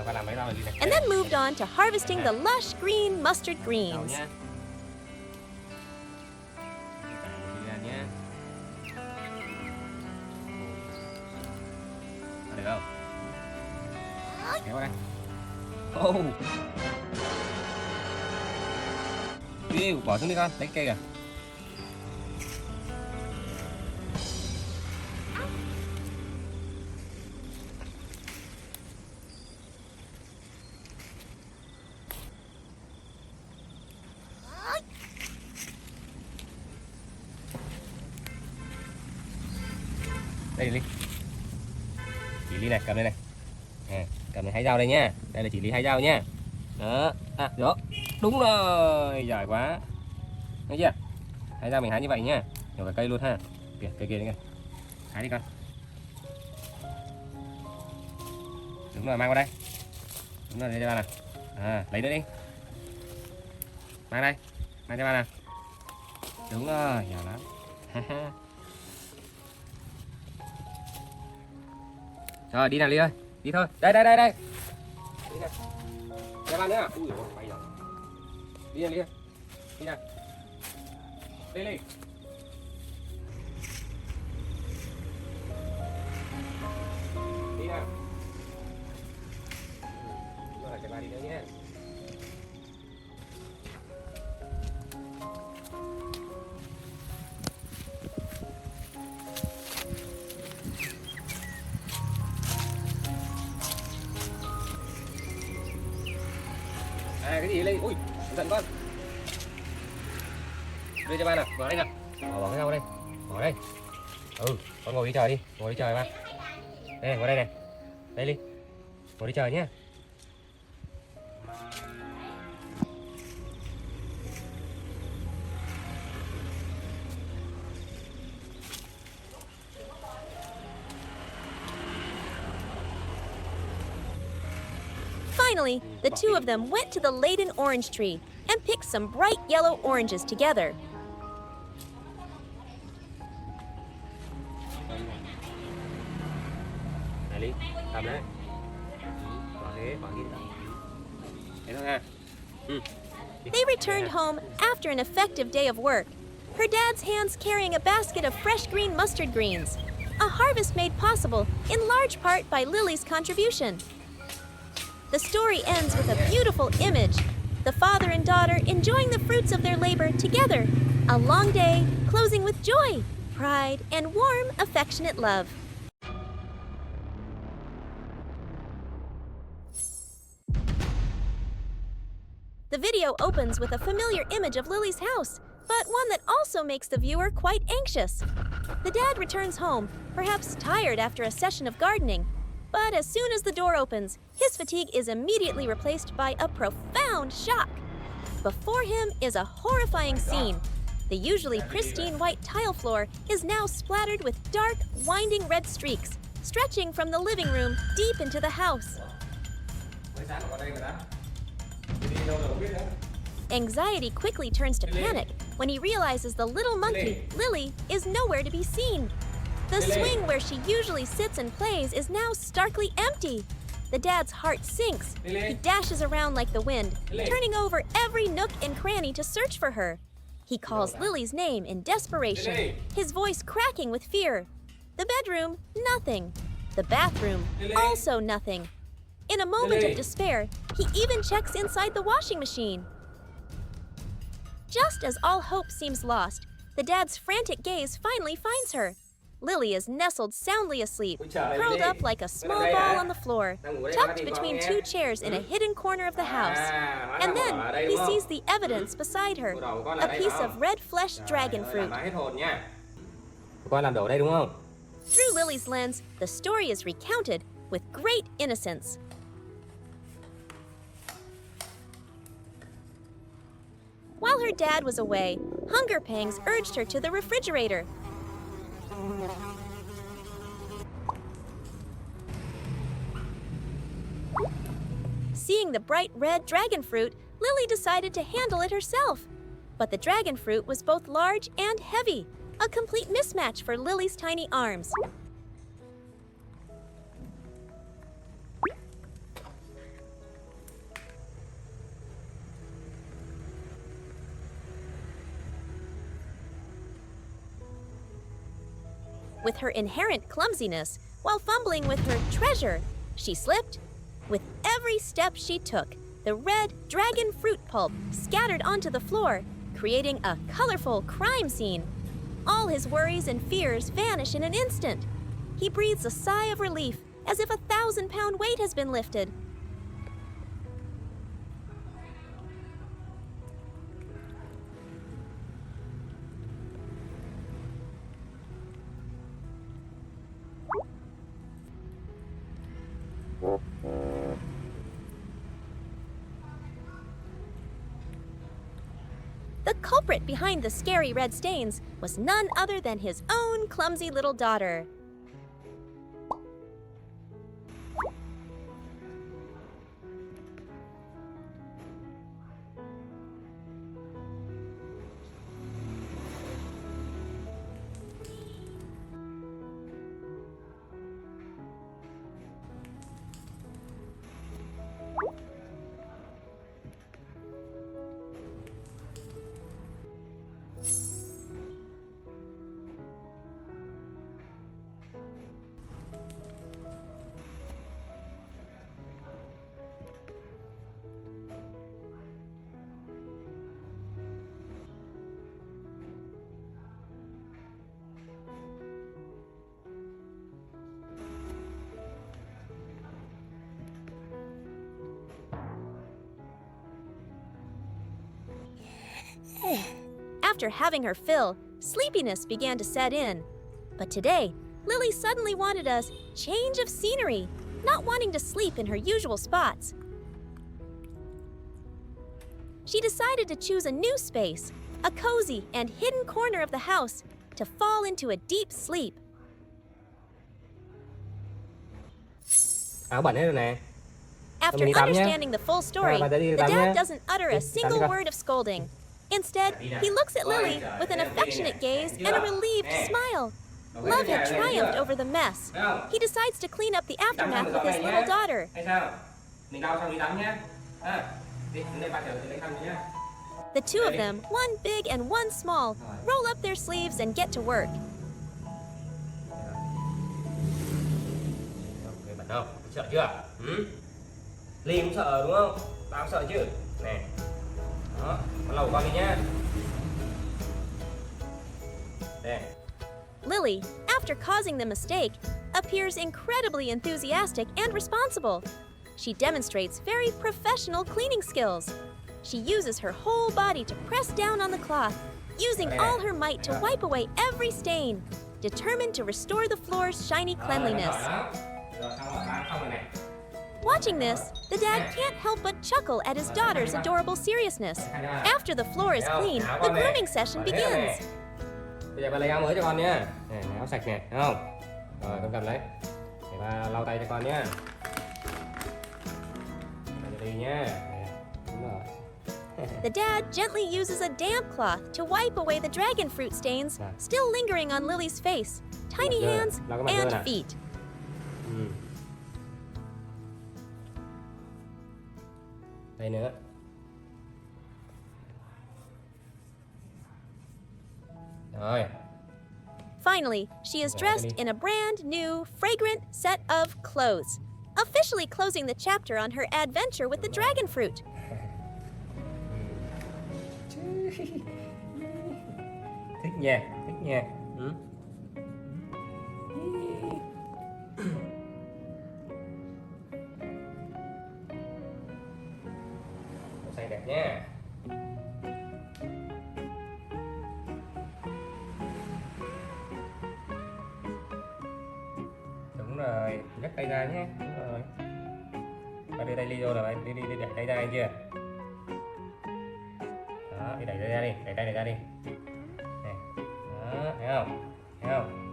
Qua làm mấy rau Ly này. And then moved on to harvesting the lush green mustard Rau greens. nhé. Đi ra nhé. Được không? Kéo qua đây. Bỏ xuống đi con, lấy cây kìa. Đây Ly. Chỉ Ly này, cầm đây này. Cầm này hái rau đây nhá. Đây là chỉ Ly hái rau nhá. Đó. Đó. Đúng rồi, giỏi quá. Thấy chưa? Hái rau mình hái như vậy nhá. Nhổ cả cây luôn ha. Kìa, cây kia đây kìa. Hái đi con. Đúng rồi, mang qua đây. Đúng rồi, đây cho ba nào. Lấy nữa đi. Mang đây. Mang cho ba nào. Đúng rồi, giỏi lắm. Rồi đi nào Ly ơi, đi thôi. Đây. Đi nào. Ra ba nữa à? Ui, bay rồi. Đi nào Ly ơi. Đi nào. Đây Ly. Đi nào. Rồi cho ba đi nữa nhé. Cái gì Ly? Ui, giận con. Đưa cho ba nào, bỏ đây nào. Bỏ cái rau đây. Bỏ đây. Con ngồi đi chờ đi, ngồi đi chờ ba. Đây, ngồi đây này. Đây Ly. Ngồi đi chờ nhé. Finally, the two of them went to the laden orange tree and picked some bright yellow oranges together. Này Ly, cầm đấy. Bỏ đi. Thế thôi ha. They returned home after an effective day of work, her dad's hands carrying a basket of fresh green mustard greens, a harvest made possible in large part by Lily's contribution. The story ends with a beautiful image, the father and daughter enjoying the fruits of their labor together, a long day closing with joy, pride, and warm, affectionate love. The video opens with a familiar image of Lily's house, but one that also makes the viewer quite anxious. The dad returns home, perhaps tired after a session of gardening, But as soon as the door opens, his fatigue is immediately replaced by a profound shock. Before him is a horrifying scene. The usually pristine white tile floor is now splattered with dark, winding red streaks, stretching from the living room deep into the house. Anxiety quickly turns to panic when he realizes the little monkey, Lily, is nowhere to be seen. The swing where she usually sits and plays is now starkly empty. The dad's heart sinks. He dashes around like the wind, turning over every nook and cranny to search for her. He calls Lily's name in desperation, his voice cracking with fear. The bedroom, nothing. The bathroom, also nothing. In a moment of despair, he even checks inside the washing machine. Just as all hope seems lost, the dad's frantic gaze finally finds her. Lily is nestled soundly asleep, curled up like a small ball on the floor, tucked between two chairs in a hidden corner of the house. And then he sees the evidence beside her, a piece of red flesh dragon fruit. Con làm đổ đây đúng không? Through Lily's lens, the story is recounted with great innocence. While her dad was away, hunger pangs urged her to the refrigerator. Seeing the bright red dragon fruit, Lily decided to handle it herself. But the dragon fruit was both large and heavy, a complete mismatch for Lily's tiny arms. With her inherent clumsiness, while fumbling with her treasure, she slipped. With every step she took, the red dragon fruit pulp scattered onto the floor, creating a colorful crime scene. All his worries and fears vanish in an instant. He breathes a sigh of relief, as if a 1,000-pound weight has been lifted. The culprit behind the scary red stains was none other than his own clumsy little daughter. After having her fill, sleepiness began to set in. But today, Lily suddenly wanted a change of scenery, not wanting to sleep in her usual spots. She decided to choose a new space, a cozy and hidden corner of the house, to fall into a deep sleep. Áo bẩn hết rồi nè. After Mình đi tắm nhé. understanding the full story, Bà đi the tắm dad nhé. doesn't utter a Đi tắm single đi con. word of scolding. Instead, he looks at Lily with an affectionate gaze and a relieved smile. Love had triumphed over the mess. He decides to clean up the aftermath with his little daughter. Hay sao? Mình lau xong đi tắm nhé. Đi, đến đây ba chờ tôi lấy khăn nhé. The two of them, one big and one small, roll up their sleeves and get to work. Người bẩn đâu? Sợ chưa? Ly cũng sợ đúng không? Tao cũng sợ chứ. Nè. Đó, con lau của con đi nhé. Đây. Lily, after causing the mistake, appears incredibly enthusiastic and responsible. She demonstrates very professional cleaning skills. She uses her whole body to press down on the cloth, using all her might to wipe away every stain, determined to restore the floor's shiny cleanliness. Watching this, the dad can't help but chuckle at his daughter's adorable seriousness. After the floor is clean, the grooming session begins. Bây giờ bà lấy áo mới cho con nhá. Này, áo sạch nè, thấy không? Rồi con cầm lấy. Để bà lau tay cho con nhá. Đây đi nhá. Đúng rồi. The dad gently uses a damp cloth to wipe away the dragon fruit stains still lingering on Lily's face, tiny hands, and feet. Đây nữa. Rồi. Finally, she is dressed in a brand new, fragrant set of clothes, officially closing the chapter on her adventure with the dragon fruit. Thích nha, thích nha. Màu xanh đẹp nha. Đúng rồi, nhấc tay ra nhé. Đúng rồi. Bà đưa tay ly vô rồi, đi đẩy tay ra anh chưa? Đó, đi đẩy tay ra đi, đẩy tay này ra đi. Này. Đó, thấy không? Thấy không?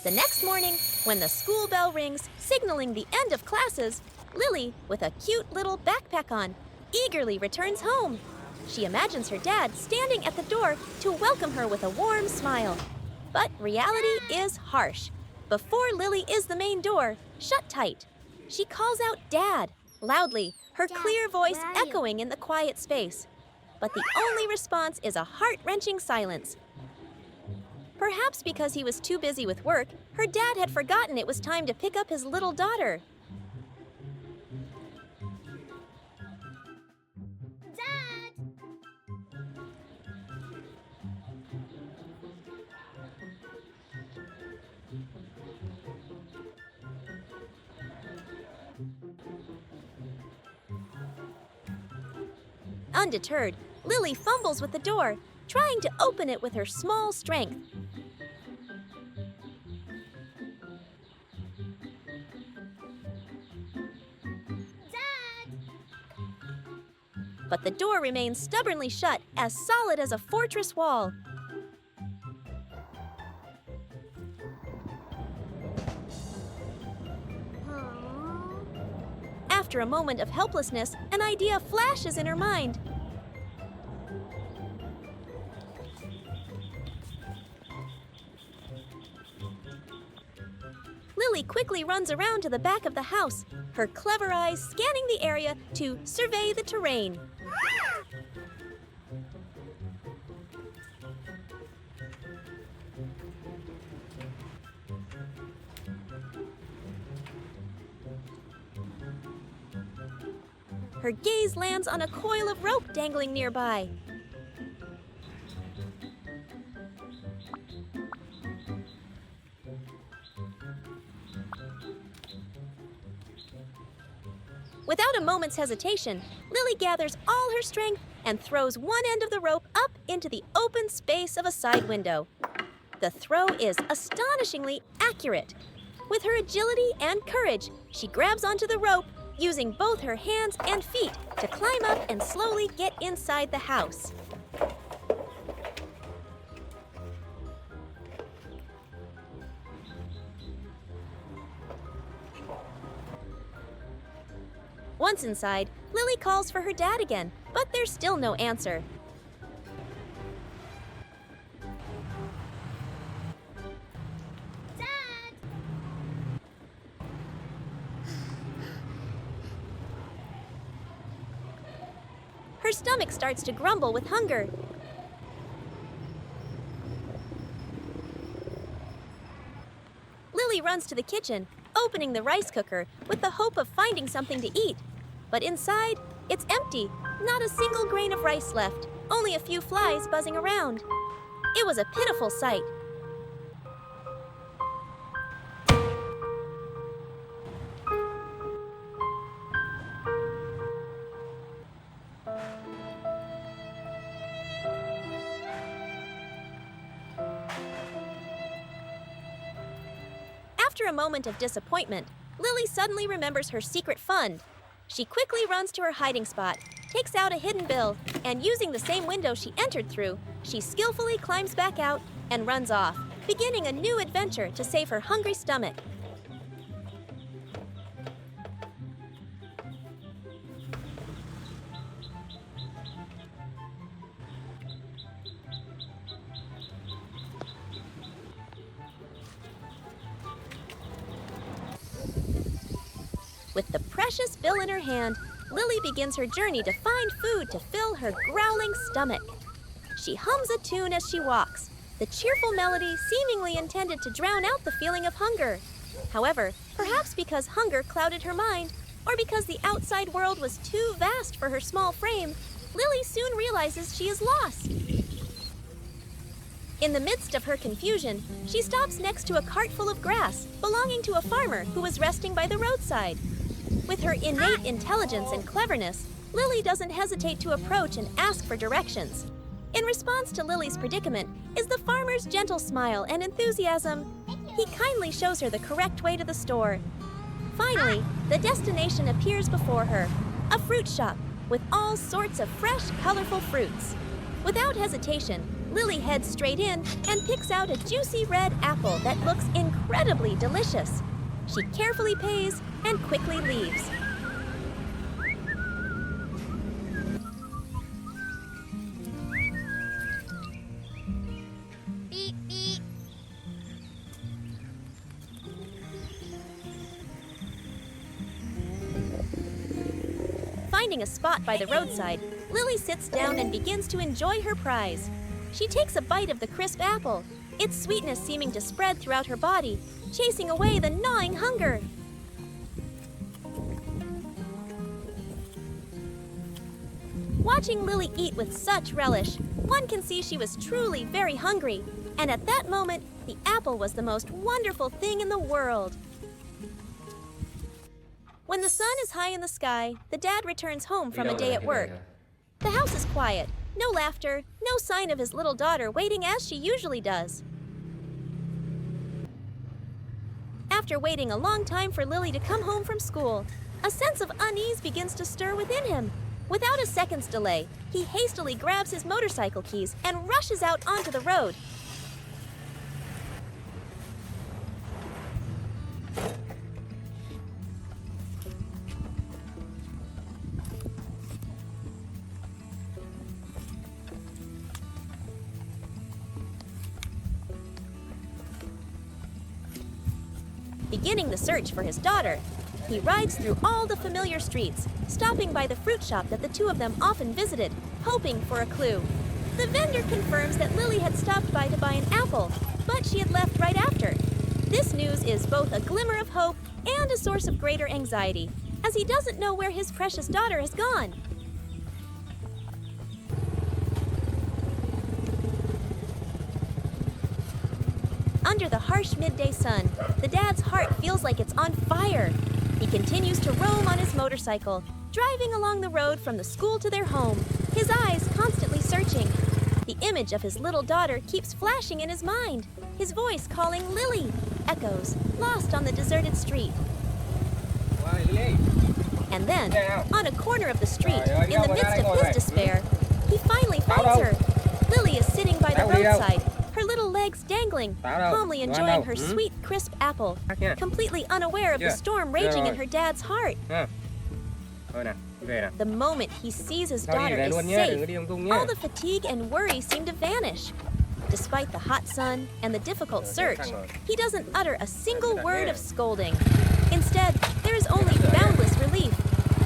The next morning, when the school bell rings, signaling the end of classes, Lily, with a cute little backpack on, eagerly returns home. She imagines her dad standing at the door to welcome her with a warm smile. But reality is harsh. Before Lily is the main door, shut tight. She calls out Dad, loudly, her clear voice echoing in the quiet space. But the only response is a heart-wrenching silence. Perhaps because he was too busy with work, her dad had forgotten it was time to pick up his little daughter. Dad! Undeterred, Lily fumbles with the door, trying to open it with her small strength. But the door remains stubbornly shut, as solid as a fortress wall. After a moment of helplessness, an idea flashes in her mind. Lily quickly runs around to the back of the house, her clever eyes scanning the area to survey the terrain. Her gaze lands on a coil of rope dangling nearby. Without a moment's hesitation, Lily gathers all her strength and throws one end of the rope up into the open space of a side window. The throw is astonishingly accurate. With her agility and courage, she grabs onto the rope, using both her hands and feet to climb up and slowly get inside the house. Once inside, Lily calls for her dad again, but there's still no answer. Dad! Her stomach starts to grumble with hunger. Lily runs to the kitchen, opening the rice cooker with the hope of finding something to eat. But inside, it's empty. Not a single grain of rice left, only a few flies buzzing around. It was a pitiful sight. After a moment of disappointment, Lily suddenly remembers her secret fund. She quickly runs to her hiding spot, takes out a hidden bill, and using the same window she entered through, she skillfully climbs back out and runs off, beginning a new adventure to save her hungry stomach. With the precious bill in her hand, Lily begins her journey to find food to fill her growling stomach. She hums a tune as she walks, the cheerful melody seemingly intended to drown out the feeling of hunger. However, perhaps because hunger clouded her mind, or because the outside world was too vast for her small frame, Lily soon realizes she is lost. In the midst of her confusion, she stops next to a cart full of grass belonging to a farmer who was resting by the roadside. With her innate intelligence and cleverness, Lily doesn't hesitate to approach and ask for directions. In response to Lily's predicament is the farmer's gentle smile and enthusiasm. He kindly shows her the correct way to the store. Finally, the destination appears before her, a fruit shop with all sorts of fresh, colorful fruits. Without hesitation, Lily heads straight in and picks out a juicy red apple that looks incredibly delicious. She carefully pays and quickly leaves. Beep, beep. Finding a spot by the roadside, Lily sits down and begins to enjoy her prize. She takes a bite of the crisp apple, its sweetness seeming to spread throughout her body, chasing away the gnawing hunger. Watching Lily eat with such relish, one can see she was truly very hungry, and at that moment, the apple was the most wonderful thing in the world. When the sun is high in the sky, the dad returns home from a day at work. The house is quiet, no laughter, no sign of his little daughter waiting as she usually does. After waiting a long time for Lily to come home from school, a sense of unease begins to stir within him. Without a second's delay, he hastily grabs his motorcycle keys and rushes out onto the road. Beginning the search for his daughter, he rides through all the familiar streets, stopping by the fruit shop that the two of them often visited, hoping for a clue. The vendor confirms that Lily had stopped by to buy an apple, but she had left right after. This news is both a glimmer of hope and a source of greater anxiety, as he doesn't know where his precious daughter has gone. Under the harsh midday sun, the dad's heart feels like it's on fire. He continues to roam on his motorcycle, driving along the road from the school to their home, his eyes constantly searching. The image of his little daughter keeps flashing in his mind, his voice calling Lily, echoes, lost on the deserted street. And then, on a corner of the street, in the midst of his despair, he finally finds her. Lily is sitting by the roadside, her little legs dangling, calmly enjoying her sweet, crisp apple, completely unaware of the storm raging in her dad's heart. The moment he sees his daughter is safe, all the fatigue and worry seem to vanish. Despite the hot sun and the difficult search, he doesn't utter a single word of scolding. Instead, there is only boundless relief.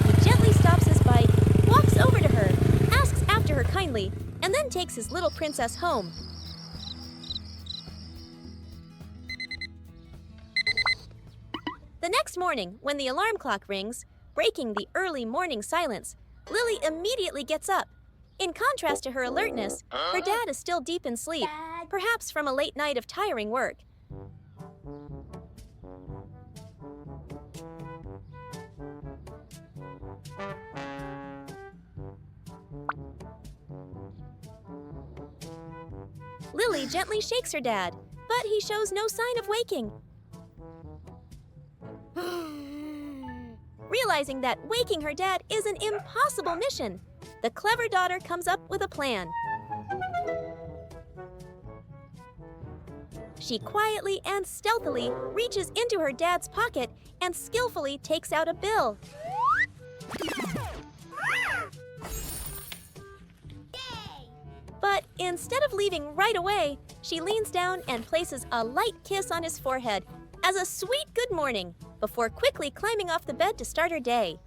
He gently stops his bike, walks over to her, asks after her kindly, and then takes his little princess home. The next morning, when the alarm clock rings, breaking the early morning silence, Lily immediately gets up. In contrast to her alertness, her dad is still deep in sleep, perhaps from a late night of tiring work. Lily gently shakes her dad, but he shows no sign of waking. Realizing that waking her dad is an impossible mission, the clever daughter comes up with a plan. She quietly and stealthily reaches into her dad's pocket and skillfully takes out a bill. But instead of leaving right away, she leans down and places a light kiss on his forehead as a sweet good morning before quickly climbing off the bed to start her day.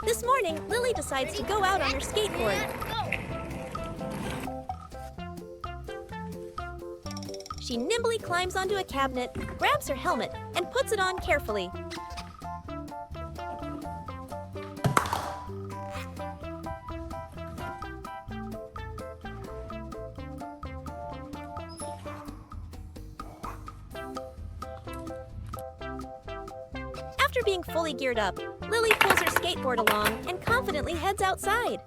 This morning, Lily decides to go out on her skateboard. She nimbly climbs onto a cabinet, grabs her helmet, and puts it on carefully. After being fully geared up, Lily pulls her skateboard along and confidently heads outside.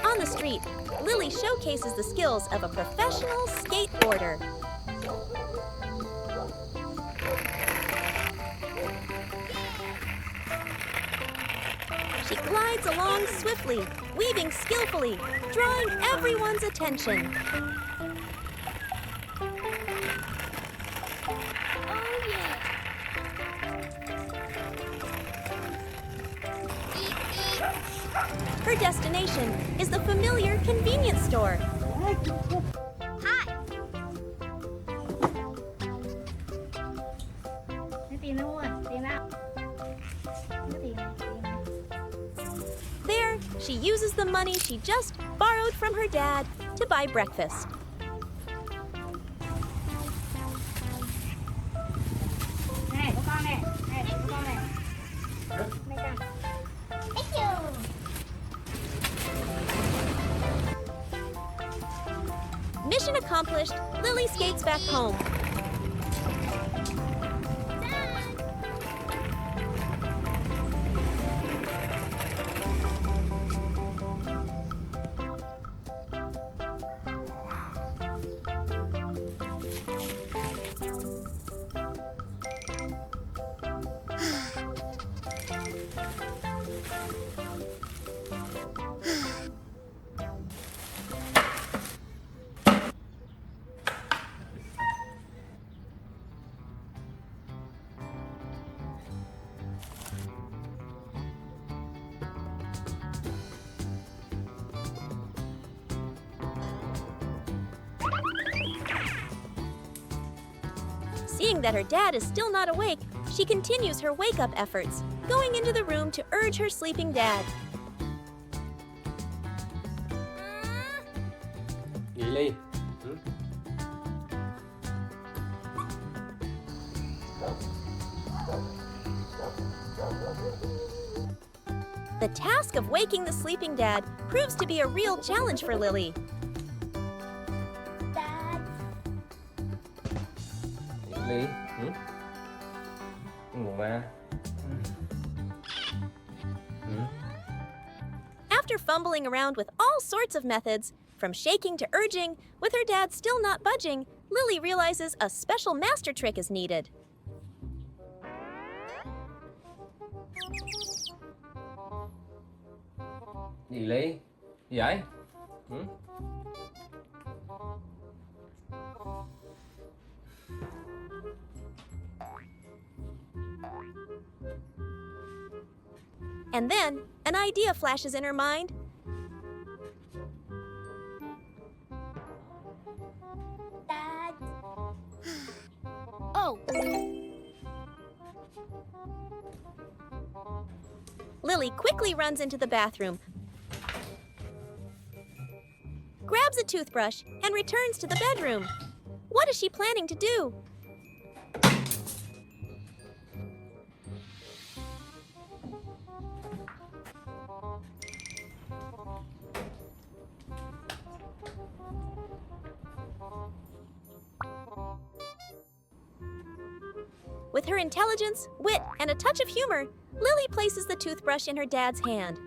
On the street, Lily showcases the skills of a professional skateboarder. She glides along swiftly, weaving skillfully, drawing everyone's attention. Oh yeah. Her destination is the familiar convenience store. Hi. Lấy tiền đâu rồi? Tiền nào? Lấy tiền này, tiền này. There, she uses the money she just borrowed from her dad to buy breakfast. Này, của con này. Này, của con này. Đây con. Thank you. Mission accomplished, Lily skates back home. Seeing that her dad is still not awake, she continues her wake-up efforts, going into the room to urge her sleeping dad. Gì Ly? The task of waking the sleeping dad proves to be a real challenge for Lily. Dad. Gì Ly? Ngủ mà. After fumbling around with all sorts of methods, from shaking to urging, with her dad still not budging, Lily realizes a special master trick is needed. Gì Ly? Gì vậy? And then, an idea flashes in her mind. Dad. Oh. Lily quickly runs into the bathroom, grabs a toothbrush, and returns to the bedroom. What is she planning to do? With her intelligence, wit, and a touch of humor, Lily places the toothbrush in her dad's hand.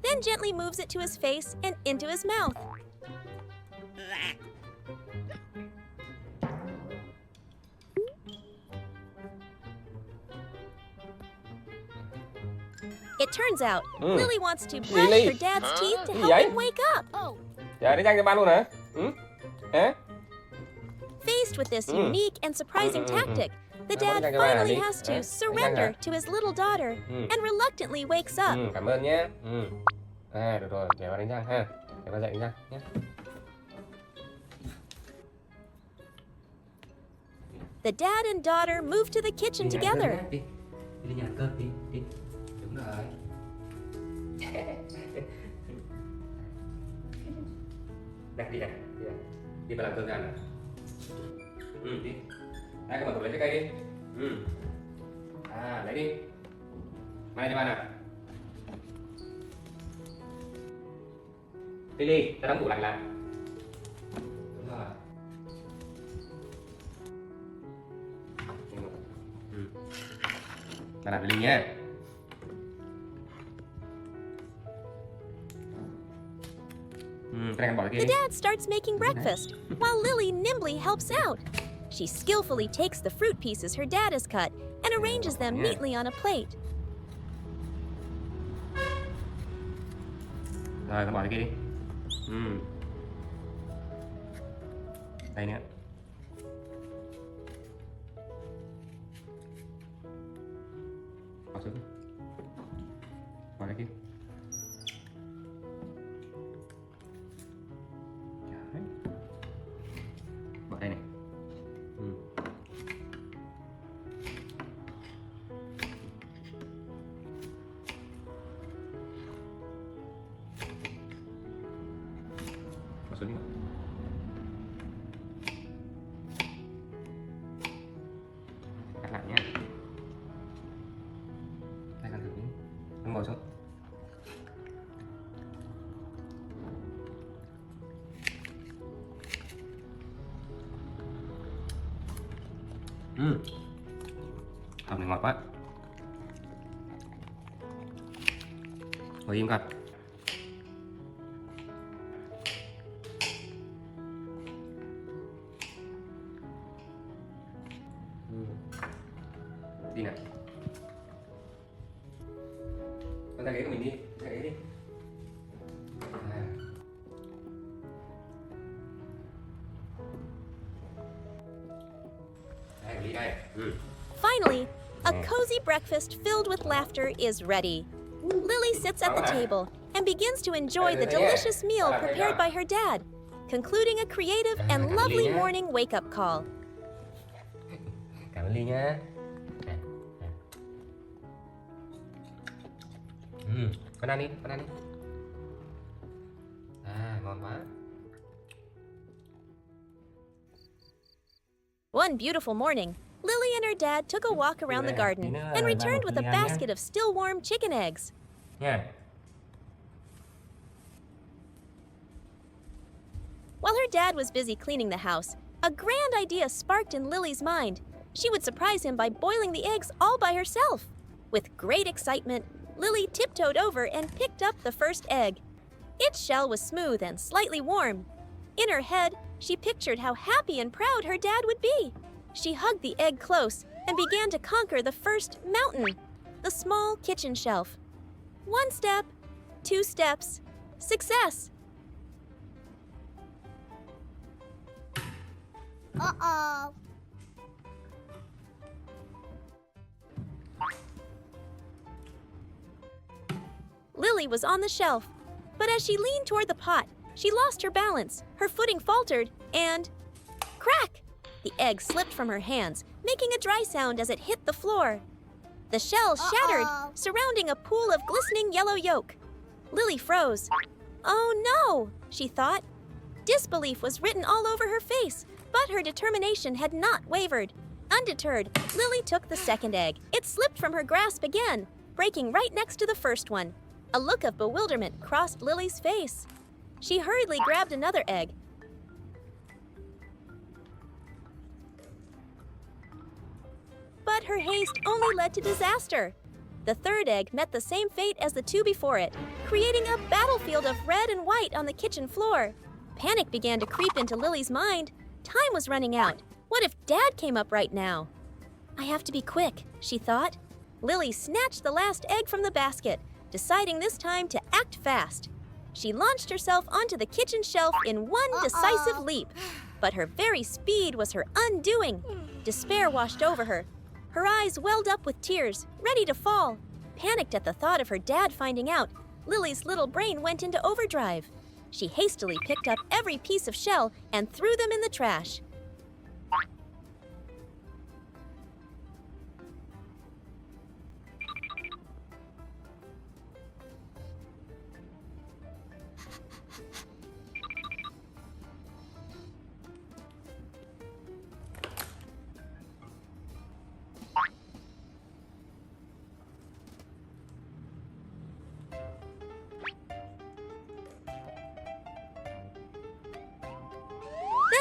Then gently moves it to his face and into his mouth. It turns out, Lily wants to brush Lily. her dad's teeth to Gì help vậy? him wake up. Giờ đi răng cho ba luôn hả? Hả? Faced with this unique and surprising tactic, the Nào, dad bỏ răng cho ba finally đi. has to Hả? surrender Răng hả? to his little daughter and reluctantly wakes up. Cảm ơn nhé. Được rồi, để ba đánh răng ha. Để ba dậy đánh răng nhé. The dad and daughter move to the kitchen Đi nhà ăn cơm together. nhé, đi. Đi nhà ăn cơm đi, đi. Đúng rồi. Đây, đi đây, đi đây. Đi vào làm cơm cho ăn nào. Đi. Đây, các bạn thử lấy trái cây đi. Lấy đi. Mang đây cho ba nào. Lily, ta đóng tủ lạnh lại. Đúng rồi. Ba làm Lily nhé. Cái này em bỏ cái kia The đi. dad starts making breakfast, while Lily nimbly helps out. She skillfully takes the fruit pieces her dad has cut and arranges them neatly on a plate. Rồi, ta bỏ cái kia đi. Đây nữa. Bỏ xuống. Bỏ cái kia. Đấy. Bỏ đây này. Bỏ xuống đi. Cắt lại nhé. Đây con thử đi. Con ngồi xuống. Hầm này ngọt quá. Ngồi im coi. Đi nào. Con ra ghế của mình đi. Ra ghế đi. Đây, đi đây. Finally, a cozy breakfast filled with laughter is ready. Lily sits at the table and begins to enjoy the delicious meal prepared by her dad, concluding a creative and lovely morning wake-up call. Cảm ơn Ly nhá. Con ăn đi, con ăn đi. Ngon quá. One beautiful morning, Lily and her dad took a walk around the garden and returned with a basket of still warm chicken eggs. Nha. While her dad was busy cleaning the house, a grand idea sparked in Lily's mind. She would surprise him by boiling the eggs all by herself. With great excitement, Lily tiptoed over and picked up the first egg. Its shell was smooth and slightly warm. In her head, she pictured how happy and proud her dad would be. She hugged the egg close and began to conquer the first mountain, the small kitchen shelf. 1 step, 2 steps. Success! Uh-oh. Lily was on the shelf, but as she leaned toward the pot, she lost her balance, her footing faltered, and crack! The egg slipped from her hands, making a dry sound as it hit the floor. The shell shattered, surrounding a pool of glistening yellow yolk. Lily froze. Oh no, she thought. Disbelief was written all over her face, but her determination had not wavered. Undeterred, Lily took the second egg. It slipped from her grasp again, breaking right next to the first one. A look of bewilderment crossed Lily's face. She hurriedly grabbed another egg. But her haste only led to disaster. The third egg met the same fate as the 2 before it, creating a battlefield of red and white on the kitchen floor. Panic began to creep into Lily's mind. Time was running out. What if Dad came up right now? I have to be quick, she thought. Lily snatched the last egg from the basket, deciding this time to act fast. She launched herself onto the kitchen shelf in one decisive leap, but her very speed was her undoing. Despair washed over her. Her eyes welled up with tears, ready to fall. Panicked at the thought of her dad finding out, Lily's little brain went into overdrive. She hastily picked up every piece of shell and threw them in the trash.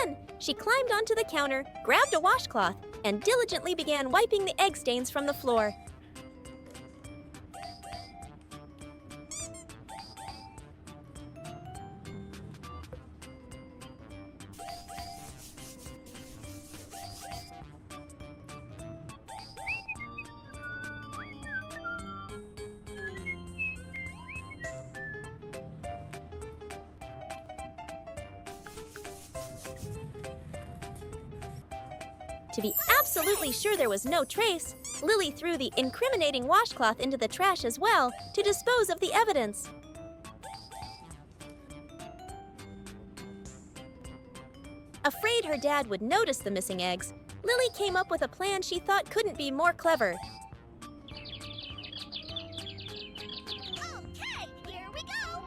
Then, she climbed onto the counter, grabbed a washcloth, and diligently began wiping the egg stains from the floor. To be absolutely sure there was no trace, Lily threw the incriminating washcloth into the trash as well to dispose of the evidence. Afraid her dad would notice the missing eggs, Lily came up with a plan she thought couldn't be more clever. Okay, here we go.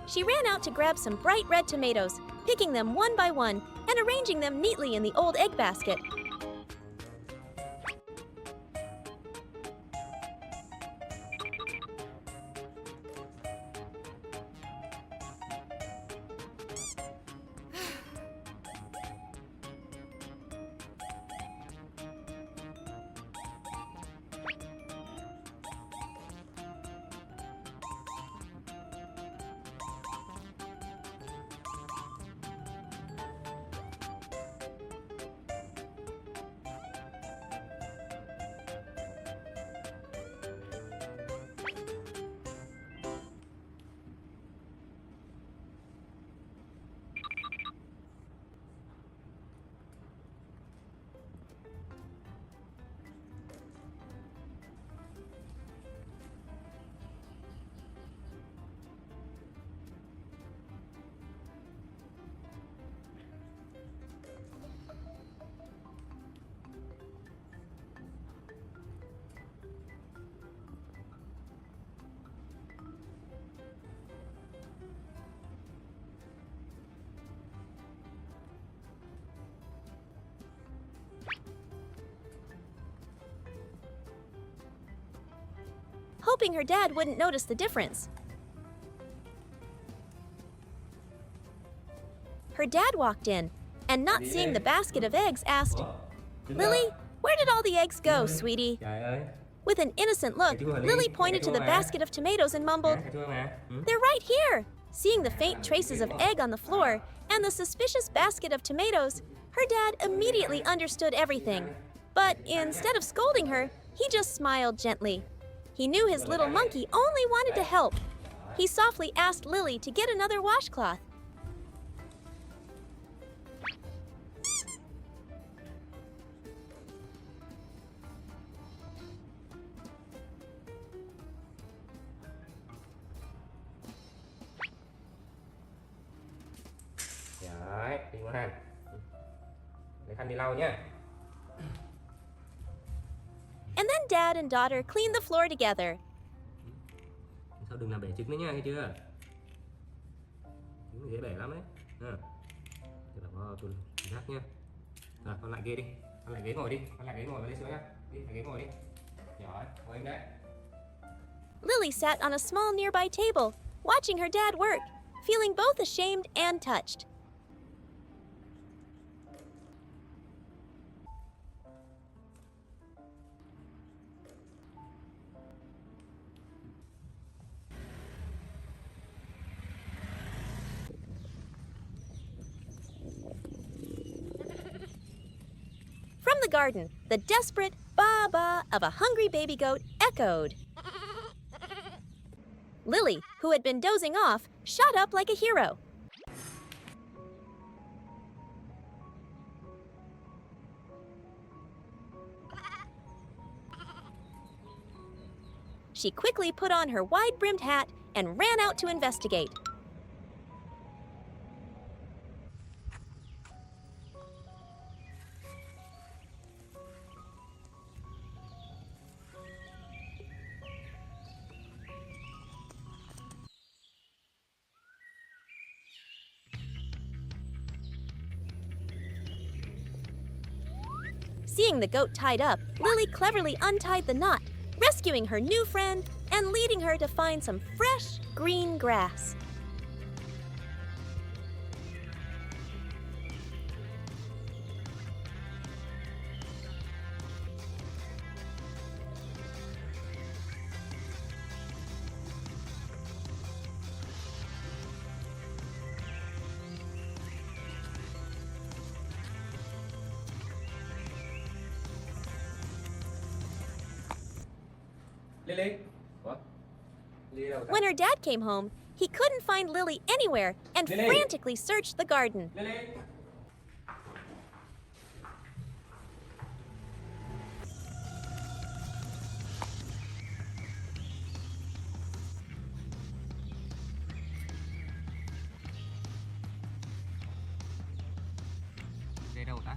She ran out to grab some bright red tomatoes, picking them one by one and arranging them neatly in the old egg basket. Hoping her dad wouldn't notice the difference. Her dad walked in, and not seeing the basket of eggs, asked, "Lily, where did all the eggs go, sweetie?" Trời ơi, With an innocent look, Lily pointed to the basket of tomatoes and mumbled, cà chua mà. "They're right here!" Seeing the faint traces of egg on the floor and the suspicious basket of tomatoes, her dad immediately understood everything. But instead of scolding her, he just smiled gently. He knew his little monkey only wanted to help. He softly asked Lily to get another washcloth. Đấy, đi ngoan. Lấy khăn đi lau nhé. And then Dad and daughter cleaned the floor together. Sao đừng làm bể trứng nữa nha, nghe chưa? Trứng dễ bể lắm đấy. Thế là có tuần rác nhá. Rồi, con lại ghế đi. Con lại ghế ngồi đi. Con lại ghế ngồi và lấy sữa nhá. Đi, lại ghế ngồi đi. Giỏi, ngồi im đấy. Lily sat on a small nearby table, watching her dad work, feeling both ashamed and touched. From the garden, the desperate ba-ba of a hungry baby goat echoed. Lily, who had been dozing off, shot up like a hero. She quickly put on her wide-brimmed hat and ran out to investigate. Seeing the goat tied up, Lily cleverly untied the knot, rescuing her new friend and leading her to find some fresh, green grass. Lily. Ủa? Lily đâu? When her dad came home, he couldn't find Lily anywhere and Lily! frantically searched the garden. Lily. Lily đâu ta?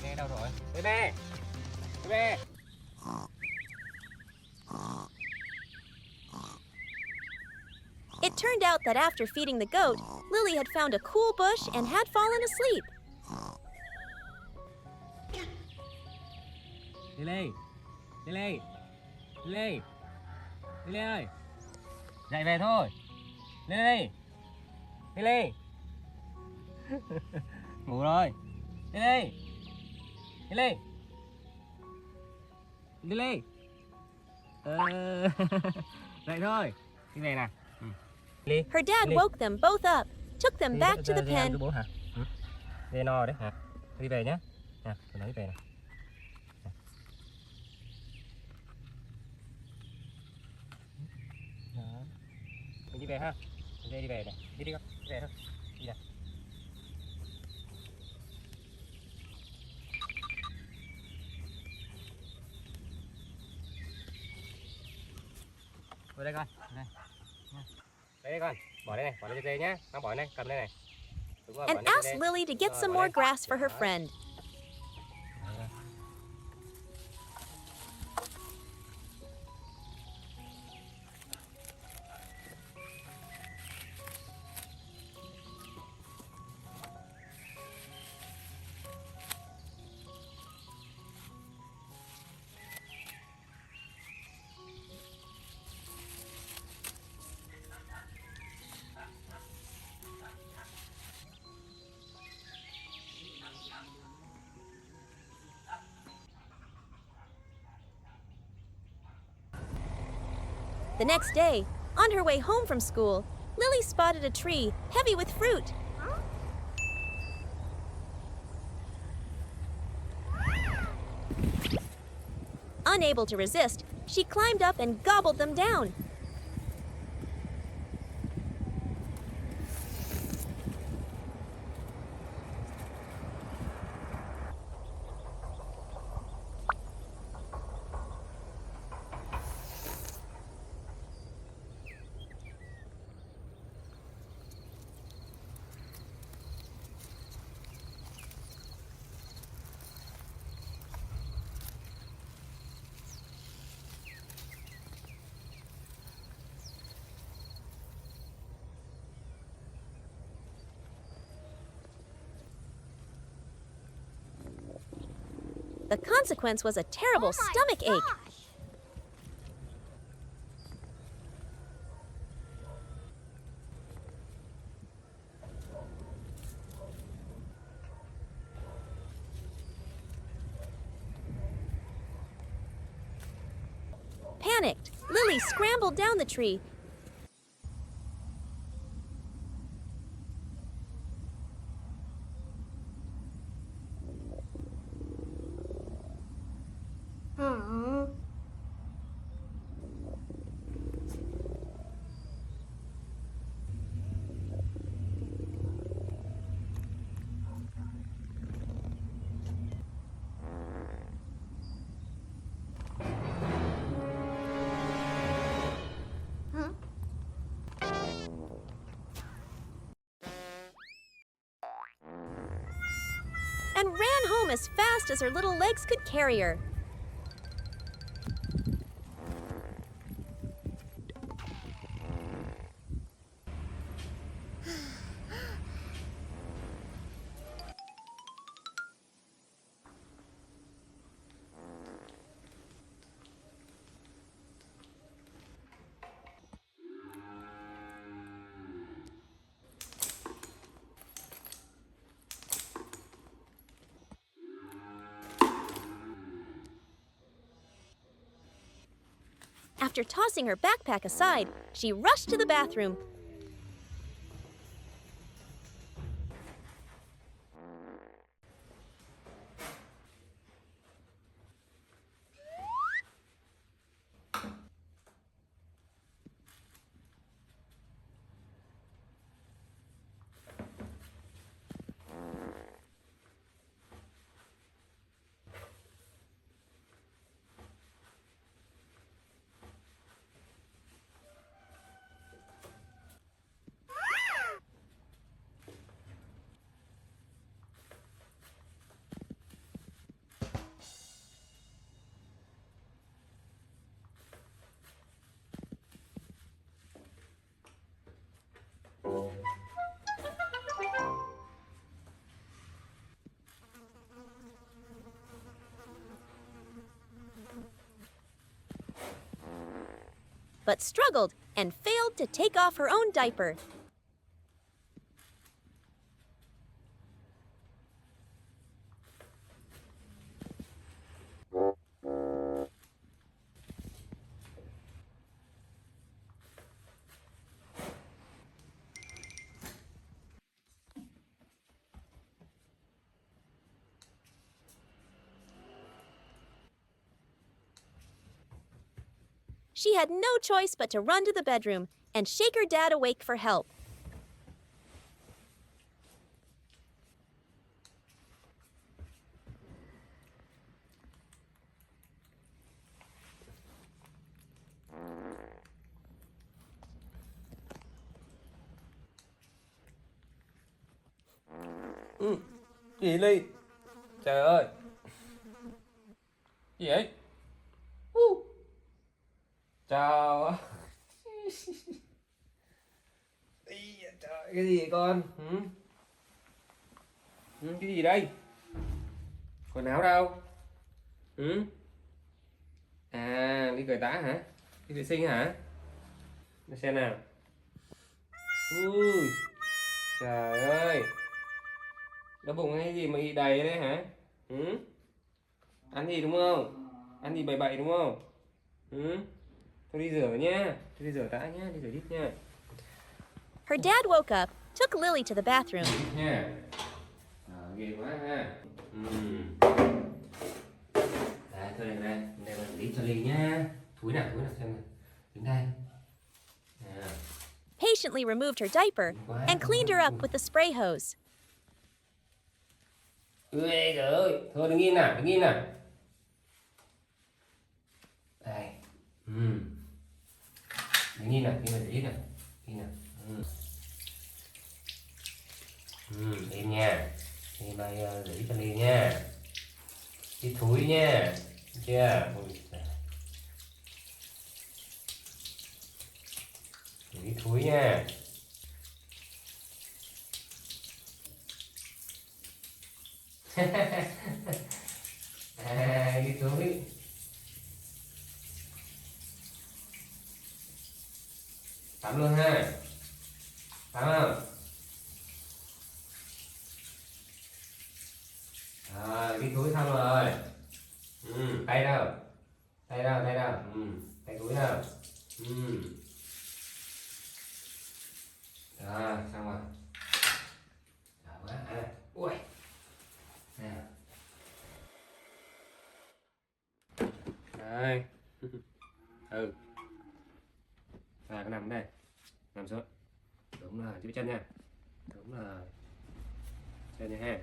Bê đâu rồi? Bê! Bê! It turned out that after feeding the goat, Lily had found a cool bush and had fallen asleep. Lily! Lily! Lily! Lily ơi! Dậy về thôi! Lily! Lily! Ngủ rồi! Lily! Lily! Lily! Dậy thôi! Đi về nào! Lily! Her dad Lily! woke them both up, took them back to the pen. Bố hả? Đi no đấy hả? Đi về nhá. Nè, tôi nói đi về này. Đó. Mình đi về ha. Mình đi về này. Đi đi con. Đi về thôi. Đi nào. Vào đây con. Đây. Đây con. Bỏ đây này. Bỏ đây dây nhá. Con bỏ đây. Cầm đây này. Đúng rồi, And bỏ đây asked Lily to get some more grass for her friend. The next day, on her way home from school, Lily spotted a tree heavy with fruit. Unable to resist, she climbed up and gobbled them down. The consequence was a terrible stomach ache. Panicked, Lily scrambled down the tree. And ran home as fast as her little legs could carry her. After tossing her backpack aside, she rushed to the bathroom. But struggled and failed to take off her own diaper. She had no choice but to run to the bedroom and shake her dad awake for help. Gì Ly? Trời ơi! Gì vậy? Chào. Trời, cái gì vậy con? Cái gì đây? Quần áo đâu? À, đi cởi tã hả? Đi vệ sinh hả? Để xem nào. Ui, trời ơi! Đau bụng hay gì mà ị đầy đấy hả? Ăn gì đúng không? Ăn gì bậy bậy đúng không? Tôi đi rửa nhá. Tôi đi rửa đã nhá, đi rửa đít nha. Her dad woke up, took Lily to the bathroom. Nha. Ghê quá ha. Đây, thôi đây, đây là đít cho Ly nhá. Thúi nào xem nào. Đứng đây. Patiently removed her diaper and cleaned her up with the spray hose. Ui giời ơi, thôi đứng im nào, đứng im nào. Đây. Đứng im nào, im đít nào. Im nào. Im nha. Im bây giờ để cho Ly nha. Đi thúi nha. Được chưa? Đi thúi nha. Đi thúi. Tắm luôn ha. Tắm không? Đi thúi xong rồi. Tay đâu? Tay đâu? Tay túi đâu? Rồi, xong rồi. Rồi quá. Ui. Nào. Đây. Cứ nằm đây. Nằm xuống. Đúng rồi, giữ chân nha. Đúng rồi. Chân nha ha.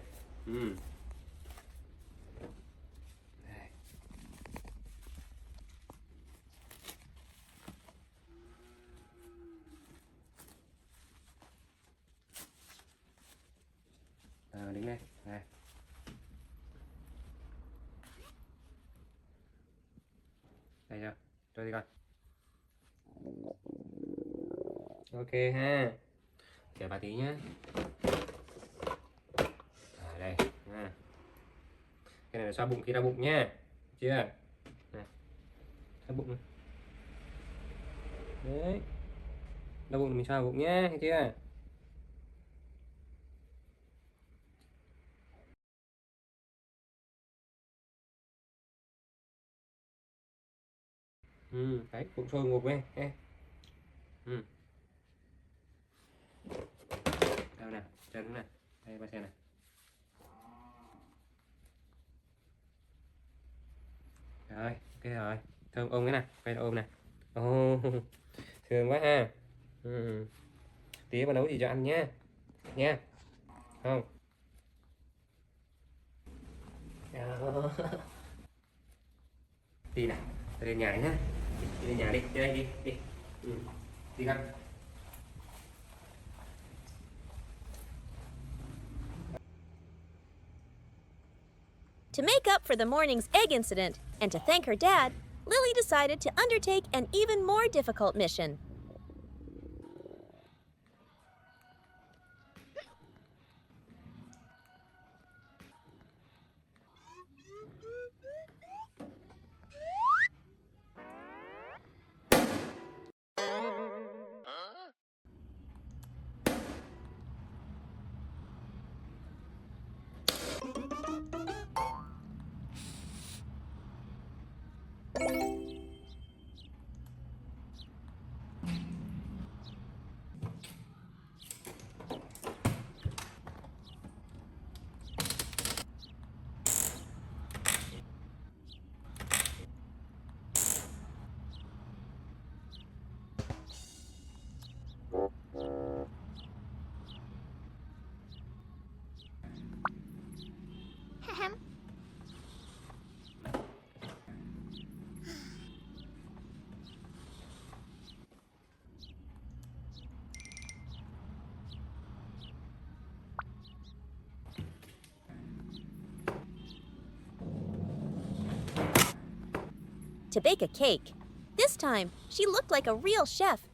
Đây. Đứng đây. Đây. Đây chưa? Cho đi con. Ok ha. Chờ bà tí nhé. Đây ha. Cái này là xoa bụng khi đau bụng nha. Chưa? Này. Xoa bụng này. Đấy. Đau bụng mình xoa bụng nhé, thấy chưa? Đấy, bụng sôi ngục ấy. Đâu nào, chân này. Đây ba xe này. Rồi, ok rồi. Thơm ôm cái này, quay lại ôm này. Thương quá ha. Tí bà nấu gì cho ăn nhé. Nha. Không. Đi nào, lên nhà nhá. Đi lên nhà đi, đi đây đi. Đi con. To make up for the morning's egg incident and to thank her dad, Lily decided to undertake an even more difficult mission. To bake a cake. This time, she looked like a real chef.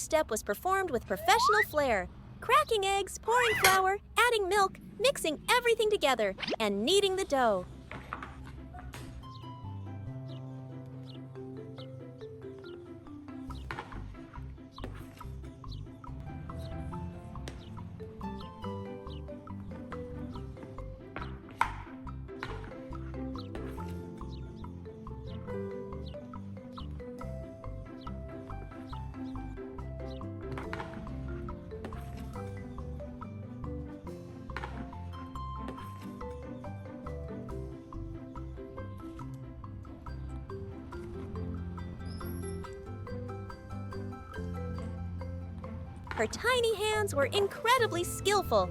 step was performed with professional flair. Cracking eggs, pouring flour, adding milk, mixing everything together, and kneading the dough. Her tiny hands were incredibly skillful.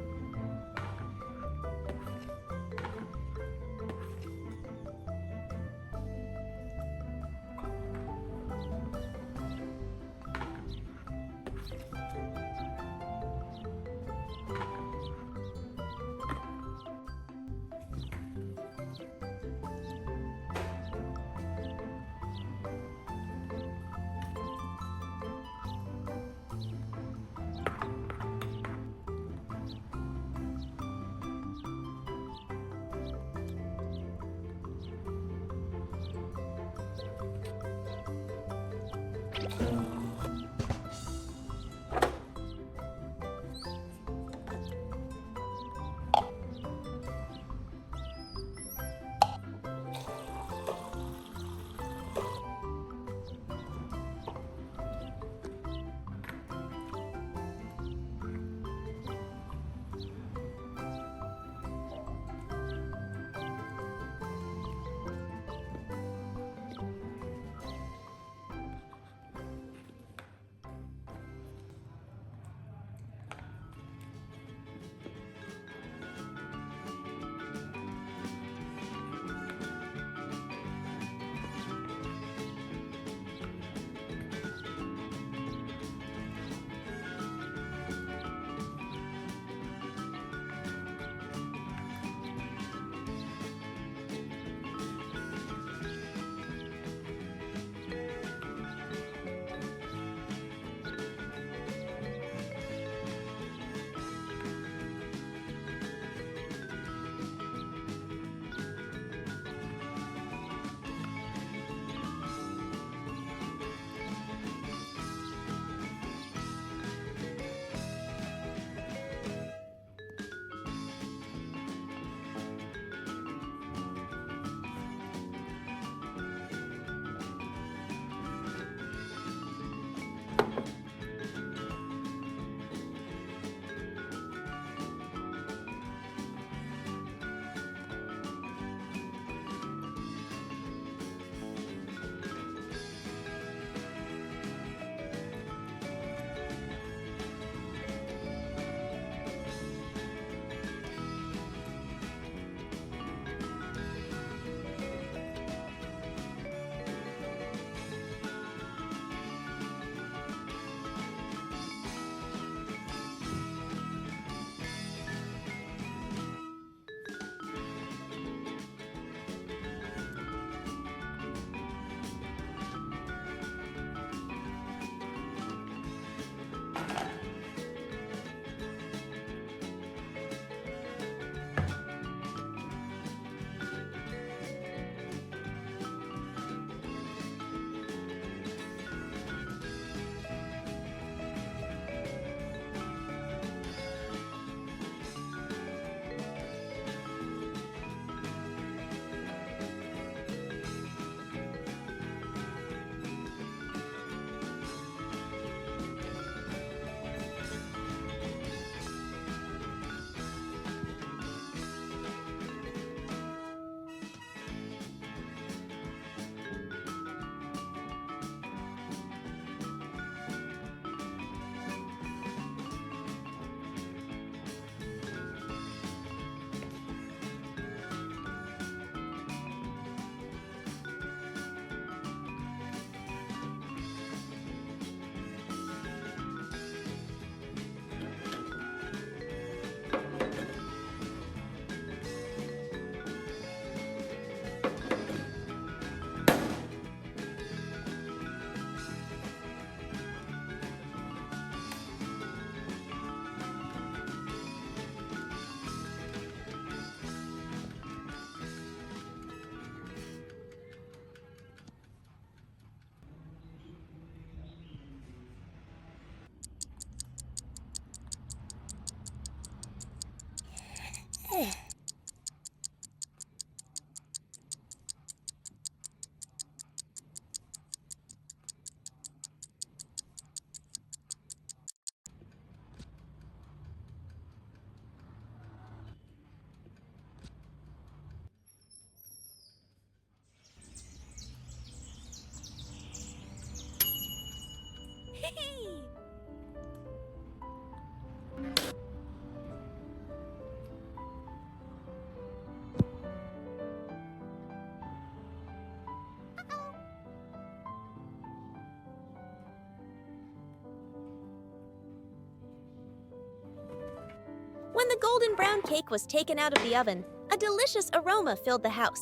When the golden brown cake was taken out of the oven, a delicious aroma filled the house.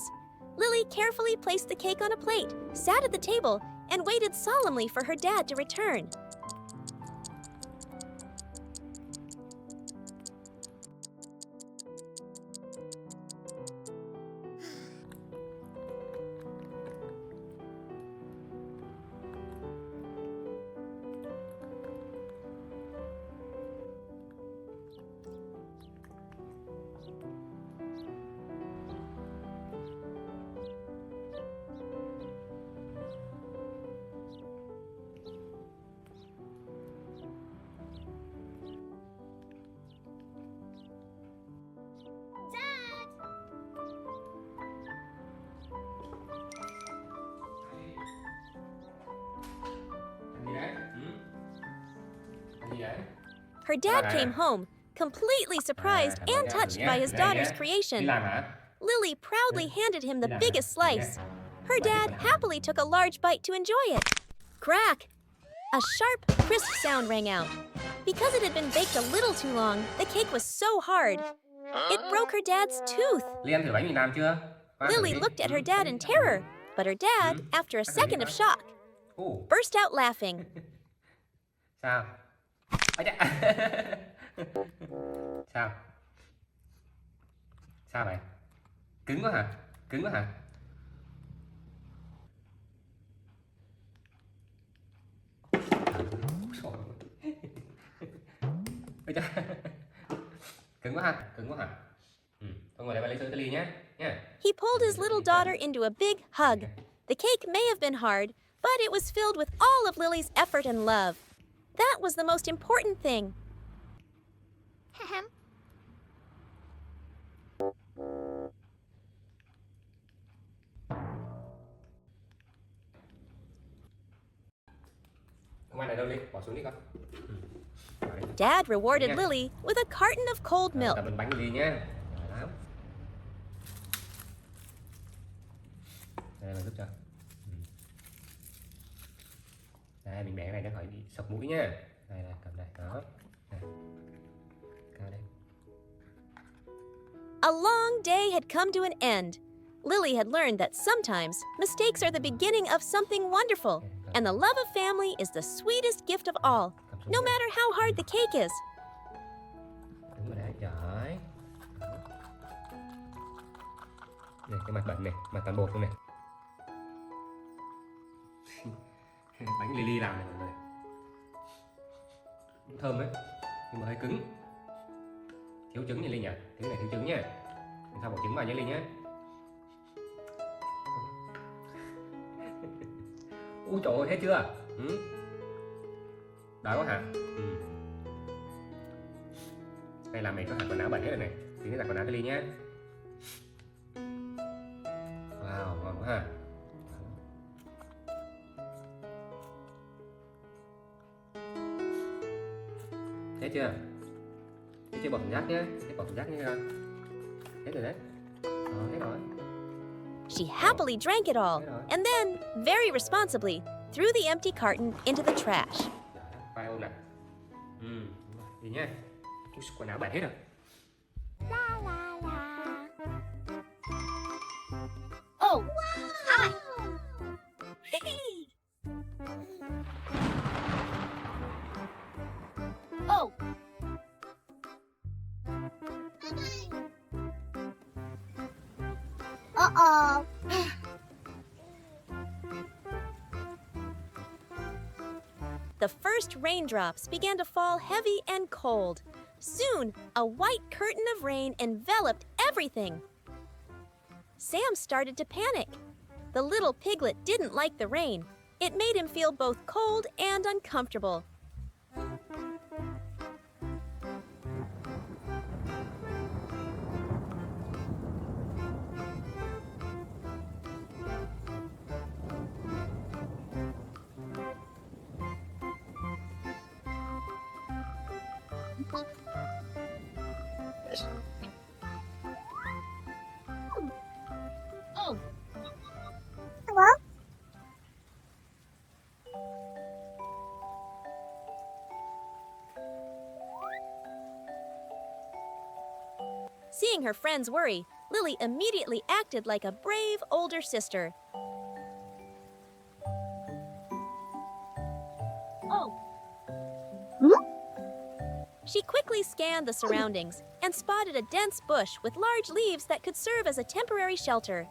Lily carefully placed the cake on a plate, sat at the table, and waited solemnly for her dad to return. Her dad came home, completely surprised and touched by his daughter's creation. Lily proudly handed him the biggest slice. Her dad happily took a large bite to enjoy it. Crack! A sharp, crisp sound rang out. Because it had been baked a little too long, the cake was so hard. It broke her dad's tooth. Lily looked at her dad in terror, but her dad, after a second of shock, burst out laughing. Sao? Ây da. Sao? Sao vậy? Cứng quá hả? Cứng quá hả? Ây da. Cứng quá hả? Cứng quá hả? Thôi ngồi đây, bà lấy sữa cho Ly nhé. He pulled his little daughter into a big hug. The cake may have been hard, but it was filled with all of Lily's effort and love. That was the most important thing. Dad rewarded Lily with a carton of cold milk. Bánh Ly nhé. Đây, mình giúp cho. Đây, mình bẻ cái này nó khỏi bị sọc mũi nhá. Đây, cầm đây, đó. Đây. Cao đây. A long day had come to an end. Lily had learned that sometimes mistakes are the beginning of something wonderful, and the love of family is the sweetest gift of all, no matter how hard the cake is. Đứng vào đây, giỏi. Đây, cái mặt bẩn này, mặt toàn bột luôn này. Bánh Lily làm này mọi người. Thơm đấy, nhưng mà hơi cứng. Thiếu trứng nha Ly nhỉ? Cái này thiếu trứng nha. Mình sao bỏ trứng vào nhé Ly nhé. Ui trời ơi, hết chưa? Đói quá hả? Đây làm này có hạt quần áo bẩn hết rồi này. Tí nữa giặt quần áo cho Ly nhé. Wow, ngon quá ha. Hết chưa? Hết chưa, bỏ thùng rác nhé. Hết bỏ thùng rác nhé. Hết rồi đấy. Hết rồi. She happily drank it all, and then, very responsibly, threw the empty carton into the trash. Vai ôm này. Đi nhé. Quần áo bẩn hết rồi. Oh! Wow! Oh! Uh-oh! The first raindrops began to fall heavy and cold. Soon, a white curtain of rain enveloped everything. Sam started to panic. The little piglet didn't like the rain. It made him feel both cold and uncomfortable. Oh! Hello? Seeing her friends worry, Lily immediately acted like a brave older sister. Oh, She quickly scanned the surroundings and spotted a dense bush with large leaves that could serve as a temporary shelter.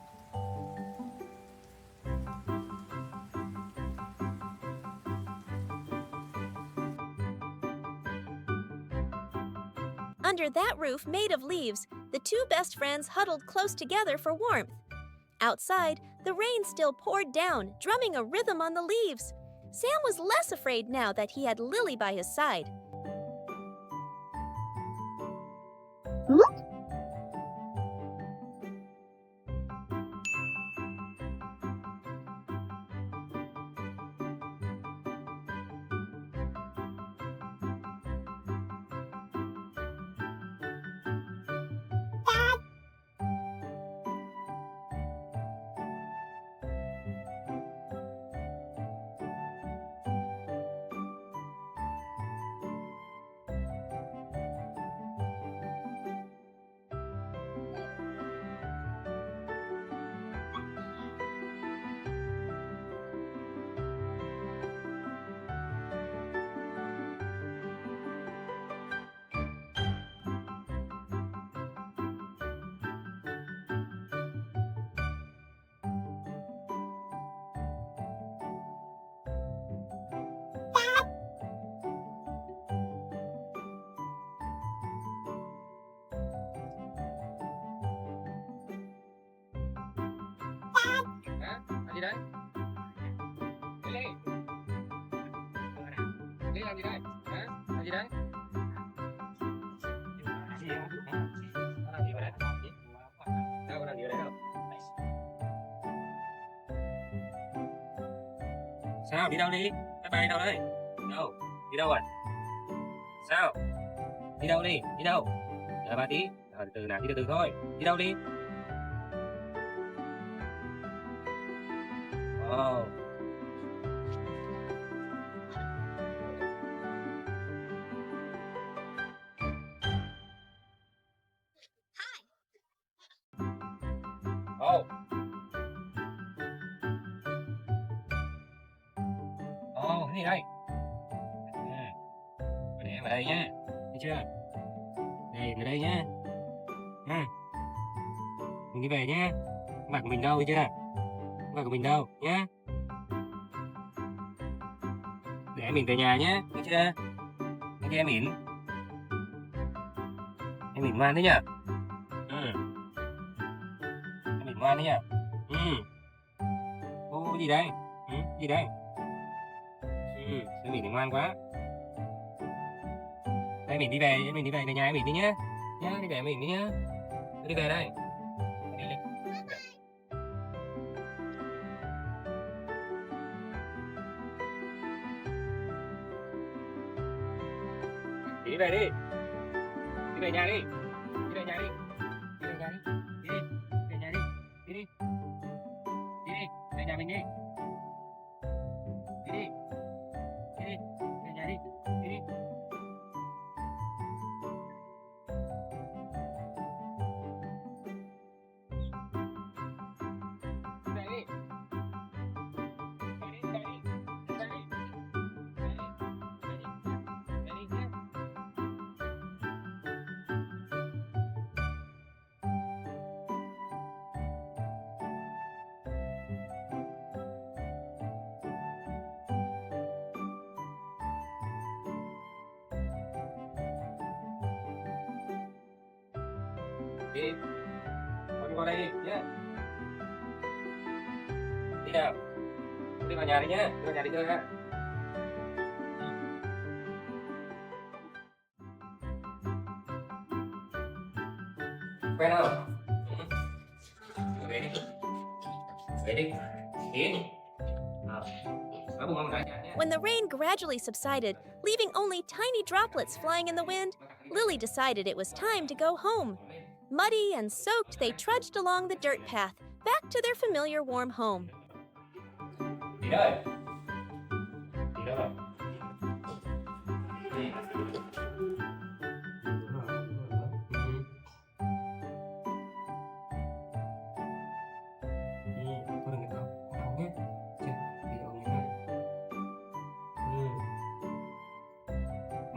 Under that roof made of leaves, the two best friends huddled close together for warmth. Outside, the rain still poured down, drumming a rhythm on the leaves. Sam was less afraid now that he had Lily by his side. Hả? Làm gì đấy? Lily. Lily làm gì đây? Hả? Làm gì đấy? Làm gì vậy? Nó làm gì vậy? Đâu có làm gì ở đây đâu. Sao? Đi đâu đi? Bye bye đâu đấy? Đâu? Đi đâu rồi? Sao? Đi đâu đi? Đi đâu? Đợi ba tí. Từ từ nào, đi từ từ thôi. Đi đâu đi? Oh. Oh. Oh, cái gì đây? Để em ở đây nhá. Thấy chưa? Đây, em ở đây nhá. Mình đi về nhá. Không phải của mình đâu, thấy chưa? Không phải của mình đâu nhá. Để mình về nhà nhé, thấy chưa? Thấy chưa em Mỉn? Em Mỉn ngoan đấy nhở? Em Mỉn ngoan đấy nhở? Ô, gì đây? Gì đây? Em Mỉn thì ngoan quá. Đây mình đi về về nhà em Mỉn đi nhá. Nhá, đi về em Mỉn đi nhá. Đi về đây. Đi đi. Đi về đi. Đi về nhà đi. Đi về nhà đi. Đi về nhà đi. Đi đi. Về nhà đi. Đi đi. Đi đi. Về nhà mình đi. Đi đi. Đi đi. Về nhà đi. Đi đi. Về đi. Về đi. Về đi. Về đi. Đi, con vào đây đi nhé. Đi nào, đi vào nhà đi nhé, đi vào nhà đi chơi ha. Quen không? Về đi, về đi, đi. When the rain gradually subsided, leaving only tiny droplets flying in the wind, Lily decided it was time to go home. Muddy and soaked, they trudged along the dirt path, back to their familiar warm home. Đi đây. Đi đâu rồi? Đi.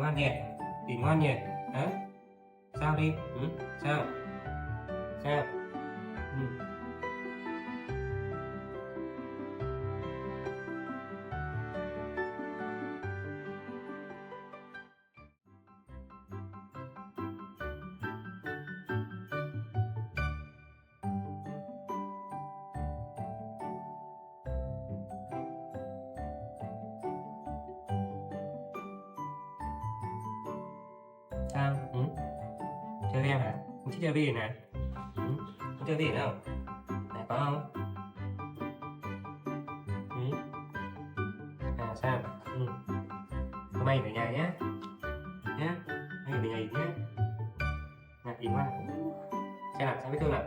ngoan nhỉ, Bình ngoan nhỉ, hả? Sao đi, sao, sao, sao, chơi với em hả? Không thích chơi với nè, không chơi với nữa không? Này có không? À sao? Hôm nay về nhà nhé, nhé, hôm nay về nhà nhé. Nè Bình ngoan, xem nào, xem vết thương nào,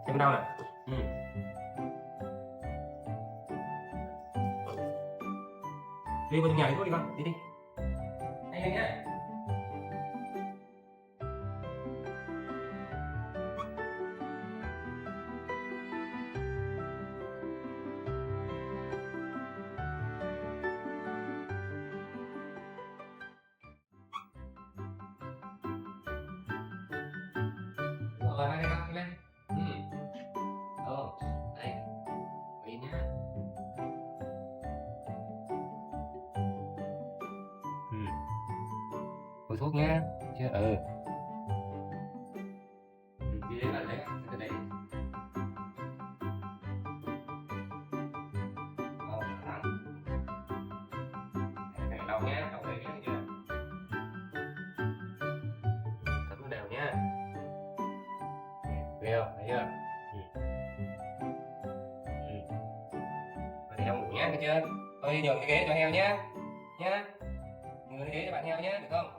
xem đau nào, đi vào trong nhà đi thôi đi con, đi đi, anh đi nhé. Rồi mang đây con, lên. Đây, Bình nhá. Uống thuốc nhá, chưa? Đi đến gần đấy, gần đấy. Thẳng. Này đầu nhá, đầu đấy nhá, chưa? Thấm đều nhá. Ghê không? Thấy chưa? Rồi để heo ngủ nhá, được chưa? Tôi nhường cái ghế cho heo nhá. Nhá. Nhường cái ghế cho bạn heo nhá, được không?